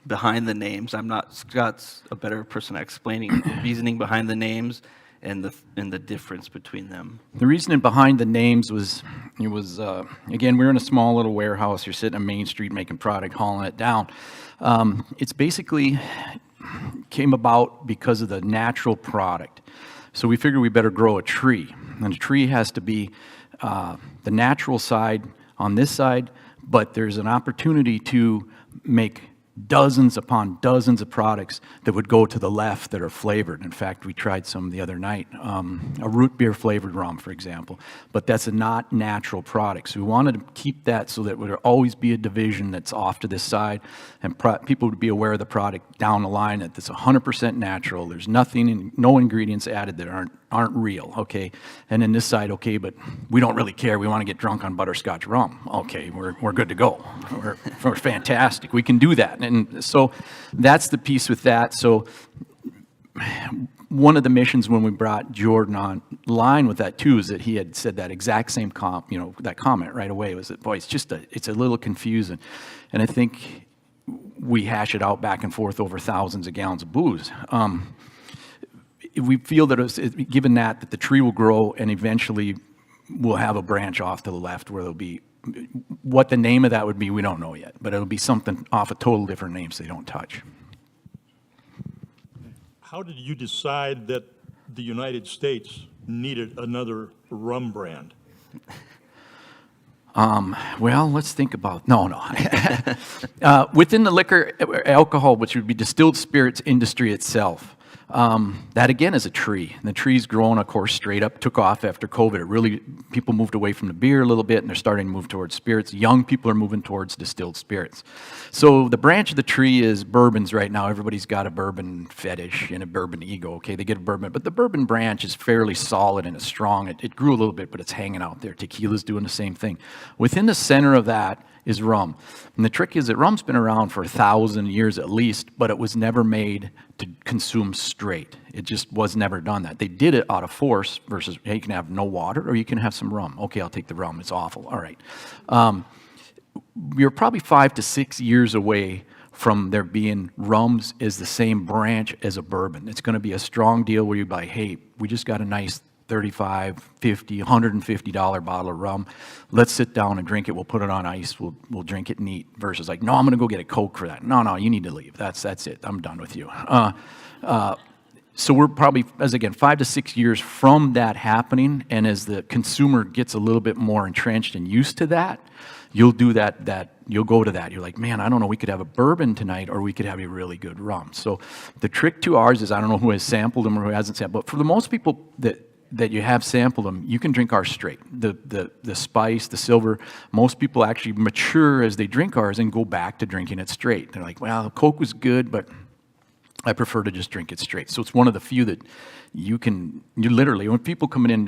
behind the names, Scott's a better person at explaining the reasoning behind the names and the difference between them. The reasoning behind the names was, again, we're in a small little warehouse. You're sitting on Main Street making product, hauling it down. It's basically came about because of the natural product. So we figured we better grow a tree. And a tree has to be the natural side on this side, but there's an opportunity to make dozens upon dozens of products that would go to the left that are flavored. In fact, we tried some the other night, a root beer flavored rum, for example, but that's a not natural product. So we wanted to keep that so that there would always be a division that's off to this side, and people would be aware of the product down the line that it's 100% natural. There's nothing, no ingredients added that aren't real, okay? And then this side, okay, but we don't really care. We want to get drunk on butterscotch rum. Okay, we're good to go. We're fantastic. We can do that. And so that's the piece with that. So one of the missions when we brought Jordan on line with that too is that he had said that exact same that comment right away was that, boy, it's a little confusing. And I think we hash it out back and forth over thousands of gallons of booze. We feel that given that the tree will grow and eventually we'll have a branch off to the left where there'll be, what the name of that would be, we don't know yet, but it'll be something off a total different name so they don't touch. How did you decide that the United States needed another rum brand? Well, let's think about, no. Within the liquor, alcohol, which would be distilled spirits industry itself, that again is a tree. And the tree's grown, of course, straight up, took off after COVID. People moved away from the beer a little bit and they're starting to move towards spirits. Young people are moving towards distilled spirits. So the branch of the tree is bourbons right now. Everybody's got a bourbon fetish and a bourbon ego. Okay, they get a bourbon, but the bourbon branch is fairly solid and it's strong. It grew a little bit, but it's hanging out there. Tequila's doing the same thing. Within the center of that is rum. And the trick is that rum's been around for 1,000 years at least, but it was never made to consume straight. It just was never done that. They did it out of force versus, hey, you can have no water or you can have some rum. Okay, I'll take the rum. It's awful. All right. We're probably 5 to 6 years away from there being rums is the same branch as a bourbon. It's going to be a strong deal where you buy, hey, we just got a nice $35, $50, $150 bottle of rum. Let's sit down and drink it. We'll put it on ice. We'll drink it neat. Versus like, no, I'm going to go get a Coke for that. No, you need to leave. That's it. I'm done with you. So we're probably, as again, 5 to 6 years from that happening. And as the consumer gets a little bit more entrenched and used to that, you'll do you'll go to that. You're like, man, I don't know, we could have a bourbon tonight or we could have a really good rum. So the trick to ours is, I don't know who has sampled them or who hasn't sampled, but for the most people that you have sampled them, you can drink ours straight. The spice, the silver, most people actually mature as they drink ours and go back to drinking it straight. They're like, well, Coke was good, but I prefer to just drink it straight. So it's one of the few that you literally, when people come in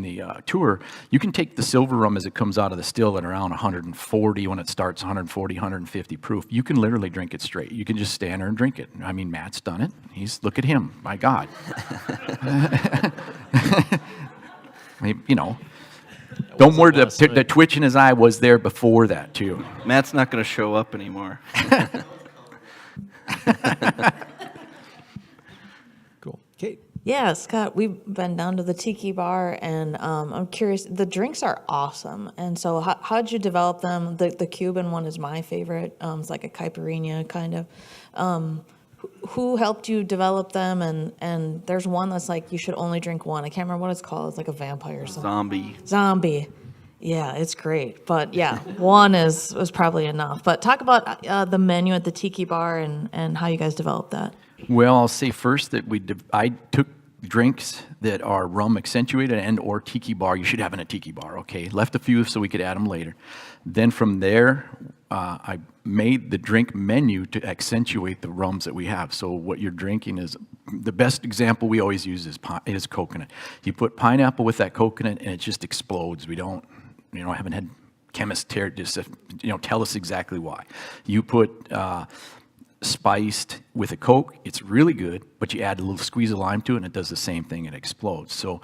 the tour, you can take the silver rum as it comes out of the still at around 140 when it starts, 140, 150 proof. You can literally drink it straight. You can just stand there and drink it. I mean, Matt's done it. Look at him, my God. You know, don't worry, the twitch in his eye was there before that too. Matt's not going to show up anymore. Cool. Kate? Yeah, Scott, we've been down to the Tiki bar, and I'm curious, the drinks are awesome. And so how'd you develop them? The Cuban one is my favorite. It's like a caipirinha kind of. Who helped you develop them? And there's one that's like, you should only drink one. I can't remember what it's called. It's like a vampire or something. Zombie. Yeah, it's great. But yeah, one was probably enough. But talk about the menu at the Tiki bar and how you guys developed that. Well, I'll say first that I took drinks that are rum accentuated and or tiki bar. You should have in a tiki bar, okay? Left a few so we could add them later. Then from there, I made the drink menu to accentuate the rums that we have. So what you're drinking is, the best example we always use is coconut. You put pineapple with that coconut and it just explodes. We haven't had chemists tell us exactly why. You put spiced with a Coke, it's really good, but you add a little squeeze of lime to it and it does the same thing, it explodes. So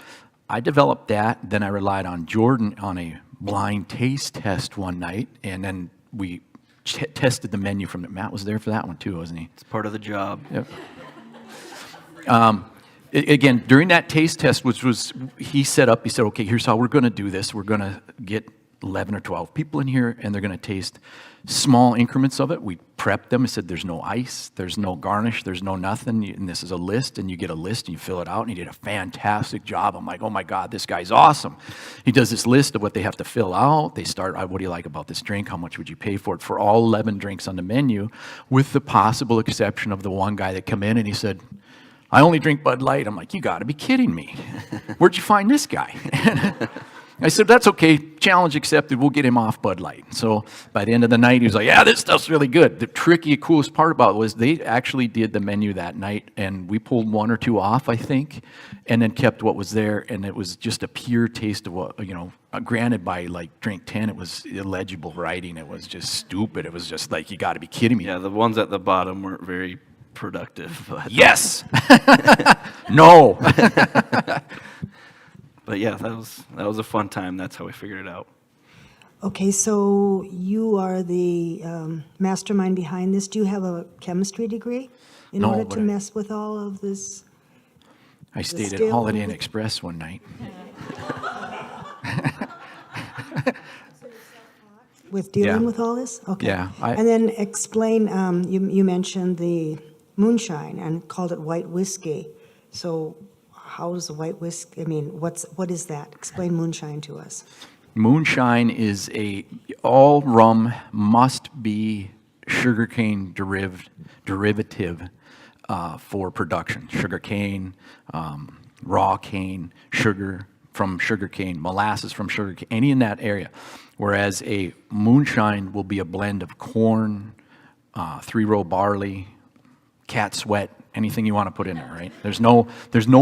I developed that, then I relied on Jordan on a blind taste test one night, and then we tested the menu from it. Matt was there for that one too, wasn't he? It's part of the job. Yep. Again, during that taste test, he said, okay, here's how we're going to do this. We're going to get 11 or 12 people in here, and they're going to taste small increments of it. We prepped them and said, there's no ice, there's no garnish, there's no nothing, and this is a list, and you get a list, and you fill it out, and he did a fantastic job. I'm like, oh my God, this guy's awesome. He does this list of what they have to fill out. They start, what do you like about this drink? How much would you pay for it? For all 11 drinks on the menu, with the possible exception of the one guy that come in, and he said, I only drink Bud Light. I'm like, you got to be kidding me. Where'd you find this guy? I said, that's okay, challenge accepted, we'll get him off Bud Light. So by the end of the night, he was like, yeah, this stuff's really good. The tricky, coolest part about it was they actually did the menu that night, and we pulled one or two off, I think, and then kept what was there, and it was just a pure taste of what, granted by like drink 10, it was illegible writing, it was just stupid, it was just like, you got to be kidding me. Yeah, the ones at the bottom weren't very productive. But. Yes! No! But yeah, that was a fun time. That's how we figured it out. Okay, so you are the mastermind behind this. Do you have a chemistry degree in No, order but to mess with all of this? I stayed at still- Holiday Inn Express one night. With dealing Yeah. with all this? Okay. Yeah, And then explain, you mentioned the moonshine and called it white whiskey. So how does the white whiskey, what is that? Explain moonshine to us. Moonshine is all rum must be sugarcane derivative for production. Sugarcane, raw cane, sugar from sugarcane, molasses from sugarcane, any in that area. Whereas a moonshine will be a blend of corn, 3-row barley, cat sweat, anything you want to put in there, right? There's no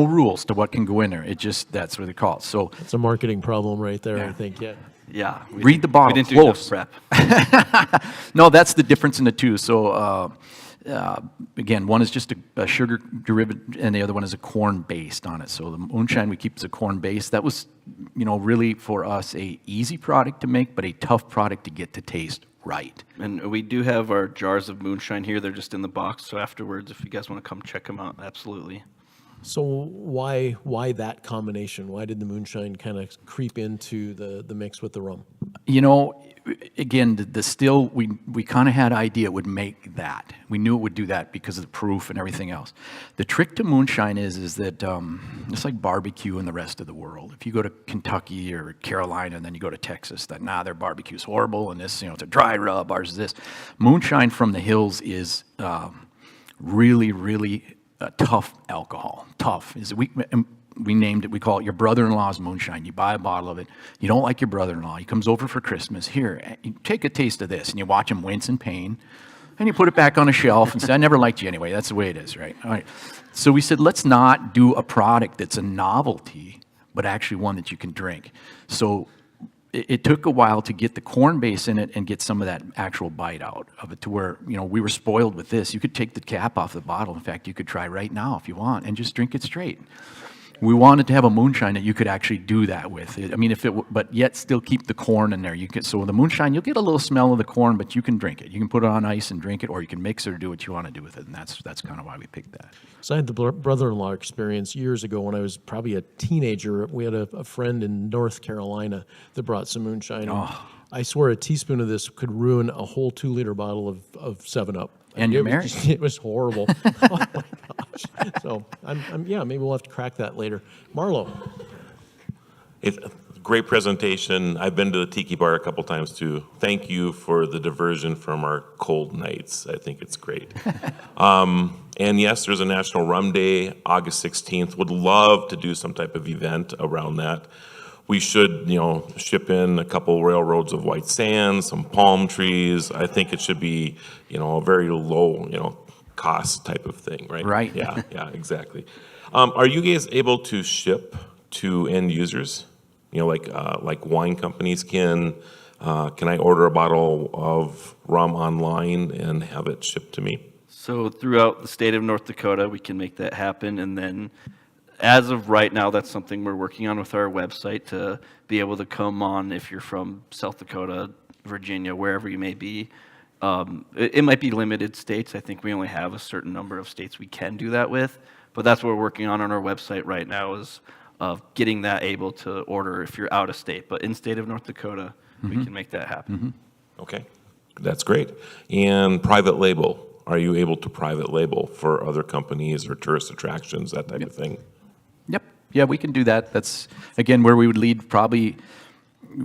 rules to what can go in there. That's what they call it. So it's a marketing problem right there, Yeah. I think, yeah. Yeah. Read the bottle. We didn't do enough Close. prep. No, that's the difference in the two. So again, one is just a sugar derivative, and the other one is a corn based on it. So the moonshine we keep as a corn base. That was, really for us a easy product to make, but a tough product to get to taste right. And we do have our jars of moonshine here. They're just in the box. So afterwards, if you guys want to come check them out, absolutely. So why that combination? Why did the moonshine kind of creep into the mix with the rum? You know, again, the still, we kind of had idea it would make that. We knew it would do that because of the proof and everything else. The trick to moonshine is that it's like barbecue in the rest of the world. If you go to Kentucky or Carolina and then you go to Texas, then their barbecue's horrible and this, it's a dry rub, ours is this. Moonshine from the hills is really, really tough alcohol. Tough. We named it, we call it your brother-in-law's moonshine. You buy a bottle of it. You don't like your brother-in-law. He comes over for Christmas. Here, you take a taste of this. And you watch him wince in pain. And you put it back on a shelf and say, I never liked you anyway. That's the way it is, right? All right. So we said, let's not do a product that's a novelty, but actually one that you can drink. So it took a while to get the corn base in it and get some of that actual bite out of it to where, we were spoiled with this. You could take the cap off the bottle. In fact, you could try right now if you want and just drink it straight. We wanted to have a moonshine that you could actually do that with. But yet still keep the corn in there. So with the moonshine, you'll get a little smell of the corn, but you can drink it. You can put it on ice and drink it, or you can mix it or do what you want to do with it. And that's kind of why we picked that. So I had the brother-in-law experience years ago when I was probably a teenager. We had a friend in North Carolina that brought some moonshine. Oh. I swear a teaspoon of this could ruin a whole 2-liter bottle of 7-Up. And you're married? It was horrible. Oh my gosh. So maybe we'll have to crack that later. Marlo. It's a great presentation. I've been to the Tiki Bar a couple times too. Thank you for the diversion from our cold nights. I think it's great. And yes, there's a National Rum Day, August 16th. Would love to do some type of event around that. We should, ship in a couple railroads of white sand, some palm trees. I think it should be, a very low, cost type of thing, right? Right. Yeah, exactly. Are you guys able to ship to end users? Like wine companies can I order a bottle of rum online and have it shipped to me? So throughout the state of North Dakota, we can make that happen. And then as of right now, that's something we're working on with our website to be able to come on if you're from South Dakota, Virginia, wherever you may be. It might be limited states. I think we only have a certain number of states we can do that with. But that's what we're working on our website right now is getting that able to order if you're out of state. But in state of North Dakota, we can make that happen. Mm-hmm. Okay, that's great. And private label. Are you able to private label for other companies or tourist attractions, that type of thing? Yep. Yeah, we can do that. That's, again, where we would lead probably.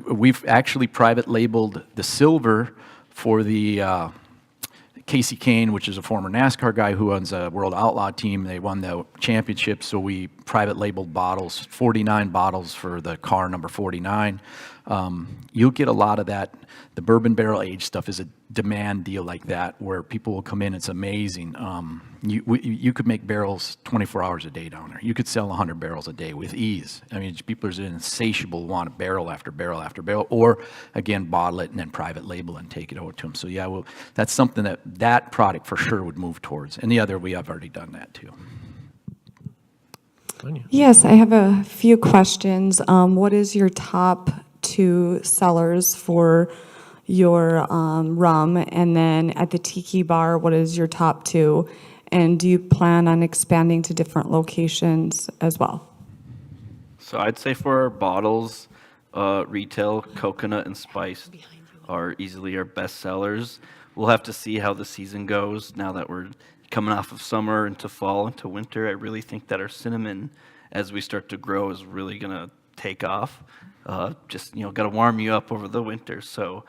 We've actually private labeled the silver for the Casey Kane, which is a former NASCAR guy who owns a World Outlaw team. They won the championship, so we private labeled bottles, 49 bottles for the car number 49. You'll get a lot of that. The bourbon barrel aged stuff is a demand deal like that where people will come in. It's amazing. You could make barrels 24 hours a day down there. You could sell 100 barrels a day with ease. I mean, people are insatiable, want a barrel after barrel after barrel, or again, bottle it and then private label and take it over to them. So yeah, that's something that product for sure would move towards. And the other, we have already done that too. Yes, I have a few questions. What is your top 2 sellers for your rum? And then at the Tiki Bar, what is your top 2? And do you plan on expanding to different locations as well? So I'd say for our bottles, retail, coconut and spiced are easily our best sellers. We'll have to see how the season goes now that we're coming off of summer into fall into winter. I really think that our cinnamon, as we start to grow, is really going to take off. Got to warm you up over the winter. So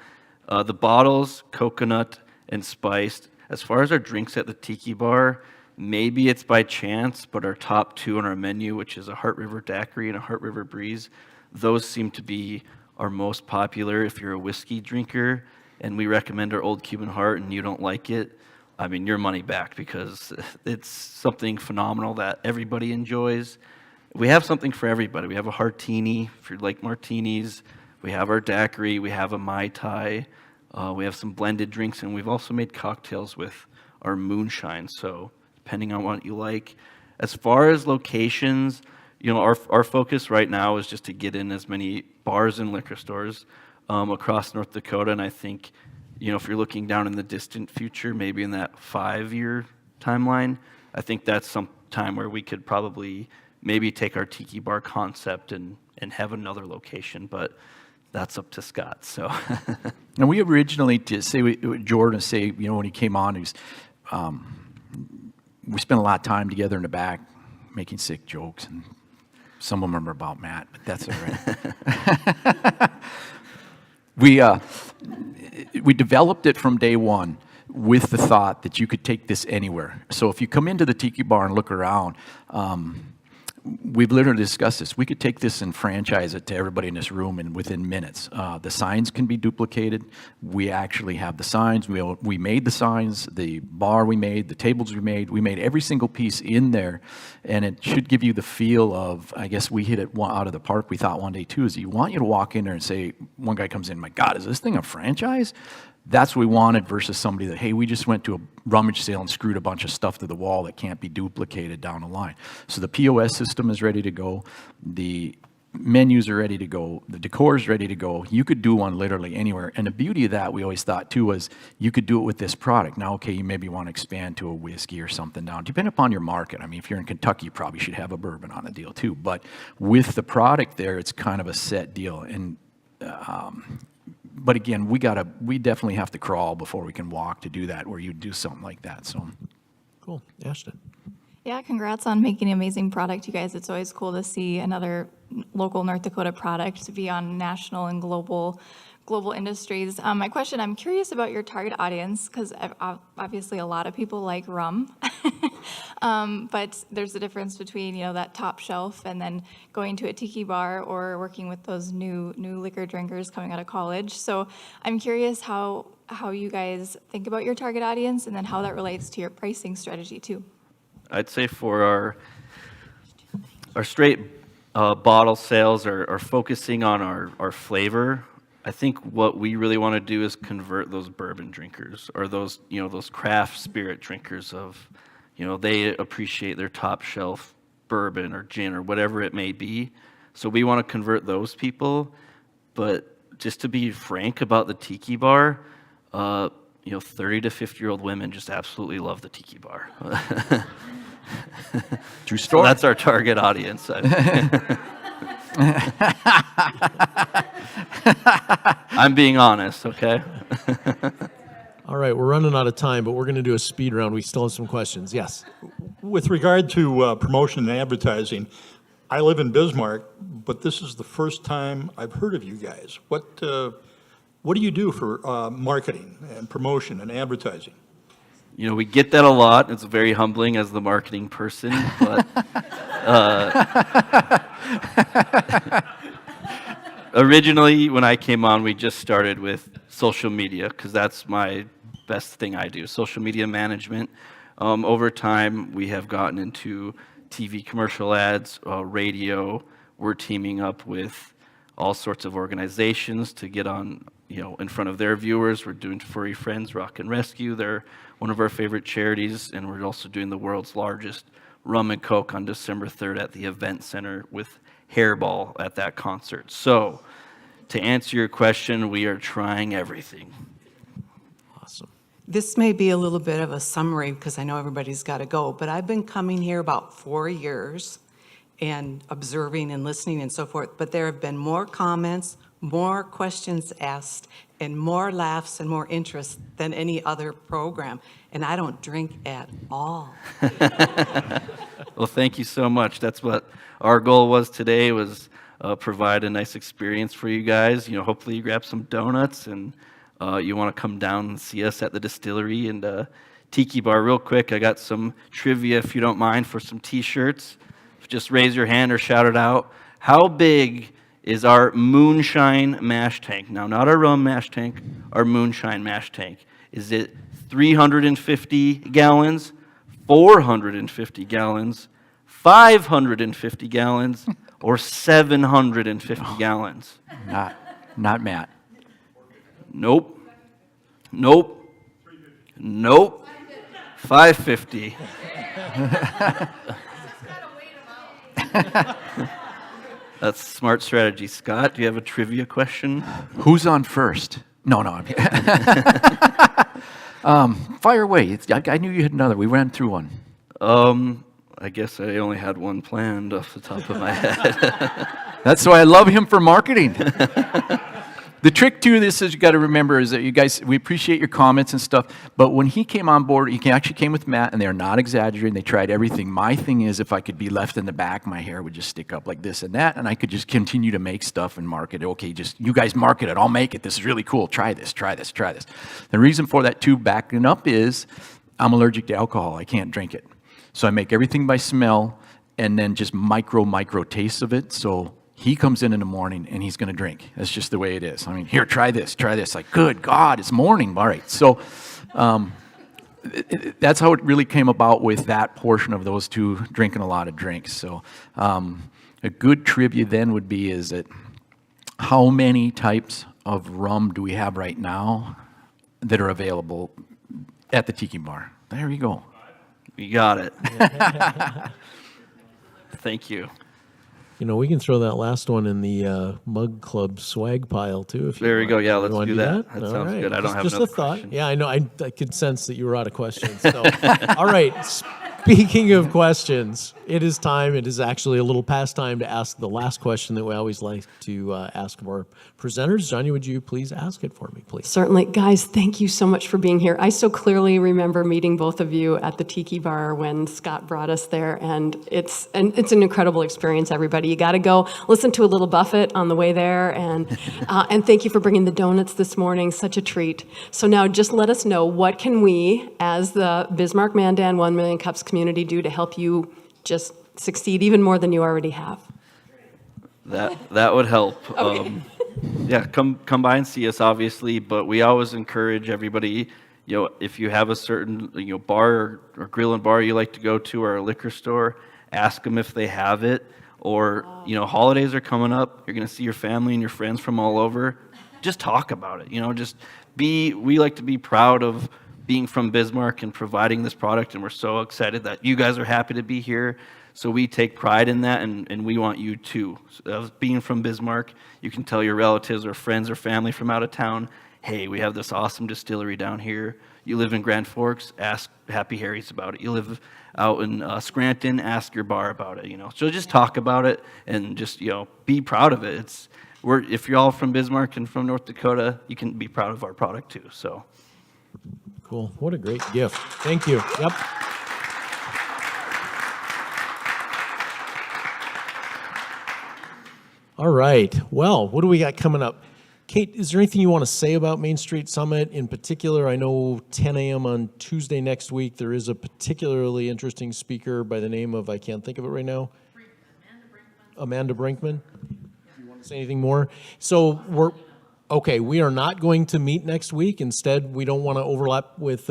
the bottles, coconut and spiced. As far as our drinks at the Tiki Bar, maybe it's by chance, but our top 2 on our menu, which is a Heart River Daiquiri and a Heart River Breeze, those seem to be our most popular if you're a whiskey drinker, and we recommend our Old Cuban Heart and you don't like it. I mean, your money back because it's something phenomenal that everybody enjoys. We have something for everybody. We have a Heartini if you like martinis. We have our daiquiri. We have a Mai Tai. We have some blended drinks, and we've also made cocktails with our moonshine. So depending on what you like. As far as locations, our focus right now is just to get in as many bars and liquor stores across North Dakota. And I think, if you're looking down in the distant future, maybe in that 5-year timeline, I think that's some time where we could probably maybe take our Tiki Bar concept and have another location. But that's up to Scott. So, and we originally Jordan say, when he came on, we spent a lot of time together in the back making sick jokes, and some of them are about Matt, but that's all right. We developed it from day one with the thought that you could take this anywhere. So if you come into the Tiki Bar and look around, we've literally discussed this. We could take this and franchise it to everybody in this room and within minutes. The signs can be duplicated. We actually have the signs. We made the signs, the bar we made, the tables we made every single piece in there, and it should give you the feel of, I guess we hit it out of the park. We thought one day too, is you want you to walk in there and say, one guy comes in, my God, is this thing a franchise? That's what we wanted versus somebody that, hey, we just went to a rummage sale and screwed a bunch of stuff to the wall that can't be duplicated down the line. So the POS system is ready to go. The menus are ready to go. The decor is ready to go. You could do one literally anywhere. And the beauty of that, we always thought too, was you could do it with this product. Now, okay, you maybe want to expand to a whiskey or something down. Depending upon your market. I mean, if you're in Kentucky, you probably should have a bourbon on the deal too. But with the product there, it's kind of a set deal. And but again, we definitely have to crawl before we can walk to do that, where you do something like that. So, cool, Ashton. Yeah, congrats on making an amazing product, you guys. It's always cool to see another local North Dakota product to be on national and global industries. My question, I'm curious about your target audience, because obviously a lot of people like rum, but there's a difference between, that top shelf and then going to a tiki bar or working with those new liquor drinkers coming out of college. So I'm curious how you guys think about your target audience and then how that relates to your pricing strategy too. I'd say for our straight bottle sales are focusing on our flavor. I think what we really want to do is convert those bourbon drinkers or those craft spirit drinkers of, they appreciate their top shelf bourbon or gin or whatever it may be. So we want to convert those people. But just to be frank about the Tiki Bar, 30 to 50-year-old women just absolutely love the Tiki Bar. True story. So that's our target audience. I'm being honest, okay? All right, we're running out of time, but we're going to do a speed round. We still have some questions. Yes. With regard to promotion and advertising, I live in Bismarck, but this is the first time I've heard of you guys. What do you do for marketing and promotion and advertising? We get that a lot. It's very humbling as the marketing person, but originally when I came on, we just started with social media because that's my best thing I do, social media management. Over time, we have gotten into TV commercial ads, radio. We're teaming up with all sorts of organizations to get on, in front of their viewers. We're doing Furry Friends Rock and Rescue. They're one of our favorite charities, and we're also doing the world's largest rum and coke on December 3rd at the event center with Hairball at that concert. So, to answer your question, we are trying everything. Awesome. This may be a little bit of a summary because I know everybody's got to go, but I've been coming here about 4 years and observing and listening and so forth, but there have been more comments, more questions asked, and more laughs and more interest than any other program. And I don't drink at all. Well, thank you so much. That's what our goal was today, was provide a nice experience for you guys. Hopefully you grab some donuts and you want to come down and see us at the distillery and Tiki Bar. Real quick, I got some trivia, if you don't mind, for some t-shirts. Just raise your hand or shout it out. How big is our moonshine mash tank? Now, not our rum mash tank, our moonshine mash tank. Is it 350 gallons, 450 gallons, 550 gallons, or 750 gallons? Not Matt. Nope. 550. That's smart strategy. Scott, do you have a trivia question? Who's on first? No. Fire away. I knew you had another. We ran through one. I guess I only had one planned off the top of my head. That's why I love him for marketing. The trick to this is you got to remember is that you guys, we appreciate your comments and stuff, but when he came on board, actually came with Matt, and they're not exaggerating. They tried everything. My thing is, if I could be left in the back, my hair would just stick up like this and that, and I could just continue to make stuff and market it. Okay, just you guys market it. I'll make it. This is really cool. Try this, try this, try this. The reason for that too, backing up, is I'm allergic to alcohol. I can't drink it. So I make everything by smell and then just micro tastes of it. So he comes in the morning and he's going to drink. That's just the way it is. I mean, here, try this. Like, good God, it's morning. All right. So that's how it really came about with that portion of those two drinking a lot of drinks. So a good trivia then would be is that how many types of rum do we have right now that are available at the Tiki Bar? There you go. You got it. Thank you. You know, we can throw that last one in the Mug Club swag pile too. If you There we want. go. Yeah, You let's wanna do that. That All sounds right. good. I don't have just another a thought. question. Yeah, I know. I could sense that you were out of questions. So, all right. Speaking of questions, it is time. It is actually a little past time to ask the last question that we always like to ask of our presenters. Johnny, would you please ask it for me, please? Certainly. Guys, thank you so much for being here. I so clearly remember meeting both of you at the Tiki Bar when Scott brought us there, and it's an incredible experience, everybody. You got to go listen to a little Buffett on the way there, and thank you for bringing the donuts this morning. Such a treat. So now just let us know, what can we, as the Bismarck Mandan 1 Million Cups community, do to help you just succeed even more than you already have? That would help. Okay. Yeah, come by and see us, obviously, but we always encourage everybody, if you have a certain, bar or grill and bar you like to go to, or a liquor store, ask them if they have it. Or, holidays are coming up, you're going to see your family and your friends from all over. Just talk about it, we like to be proud of being from Bismarck and providing this product, and we're so excited that you guys are happy to be here. So we take pride in that, and we want you too. So, being from Bismarck, you can tell your relatives or friends or family from out of town, hey, we have this awesome distillery down here. You live in Grand Forks, ask Happy Harry's about it. You live out in Scranton, ask your bar about it. So just talk about it and just be proud of it. If you're all from Bismarck and from North Dakota, you can be proud of our product too. So cool. What a great gift. Thank you. Yep. All right. Well, what do we got coming up? Kate, is there anything you want to say about Main Street Summit in particular? I know 10 a.m. on Tuesday next week, there is a particularly interesting speaker by the name of, I can't think of it right now. Amanda Brinkman. Do you want to say anything more? So we are not going to meet next week. Instead, we don't want to overlap with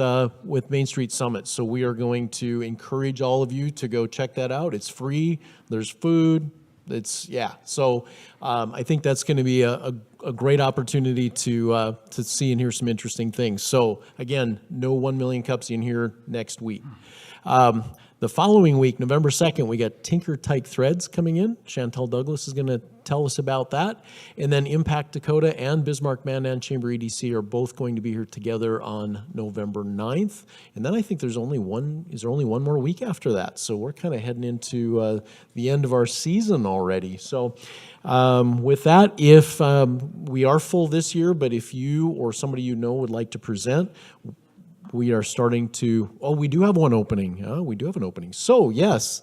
Main Street Summit. So we are going to encourage all of you to go check that out. It's free. There's food. So I think that's going to be a great opportunity to see and hear some interesting things. So again, no 1 million cups in here next week. The following week, November 2nd, we got Tinker Tyke Threads coming in. Chantel Douglas is going to tell us about that. And then Impact Dakota and Bismarck Mandan Chamber EDC are both going to be here together on November 9th. And then I think there's only one more week after that. So we're kind of heading into the end of our season already. So with that, if we are full this year, but if you or somebody you know would like to present, we are starting to, we do have one opening. We do have an opening. So yes,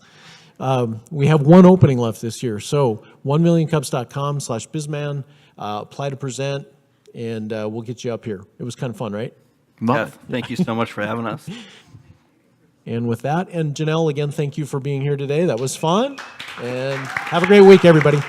we have one opening left this year. So 1millioncups.com/Bisman, apply to present, and we'll get you up here. It was kind of fun, right? Yeah, thank you so much for having us. And with that, and Janelle, again, thank you for being here today. That was fun. And have a great week, everybody.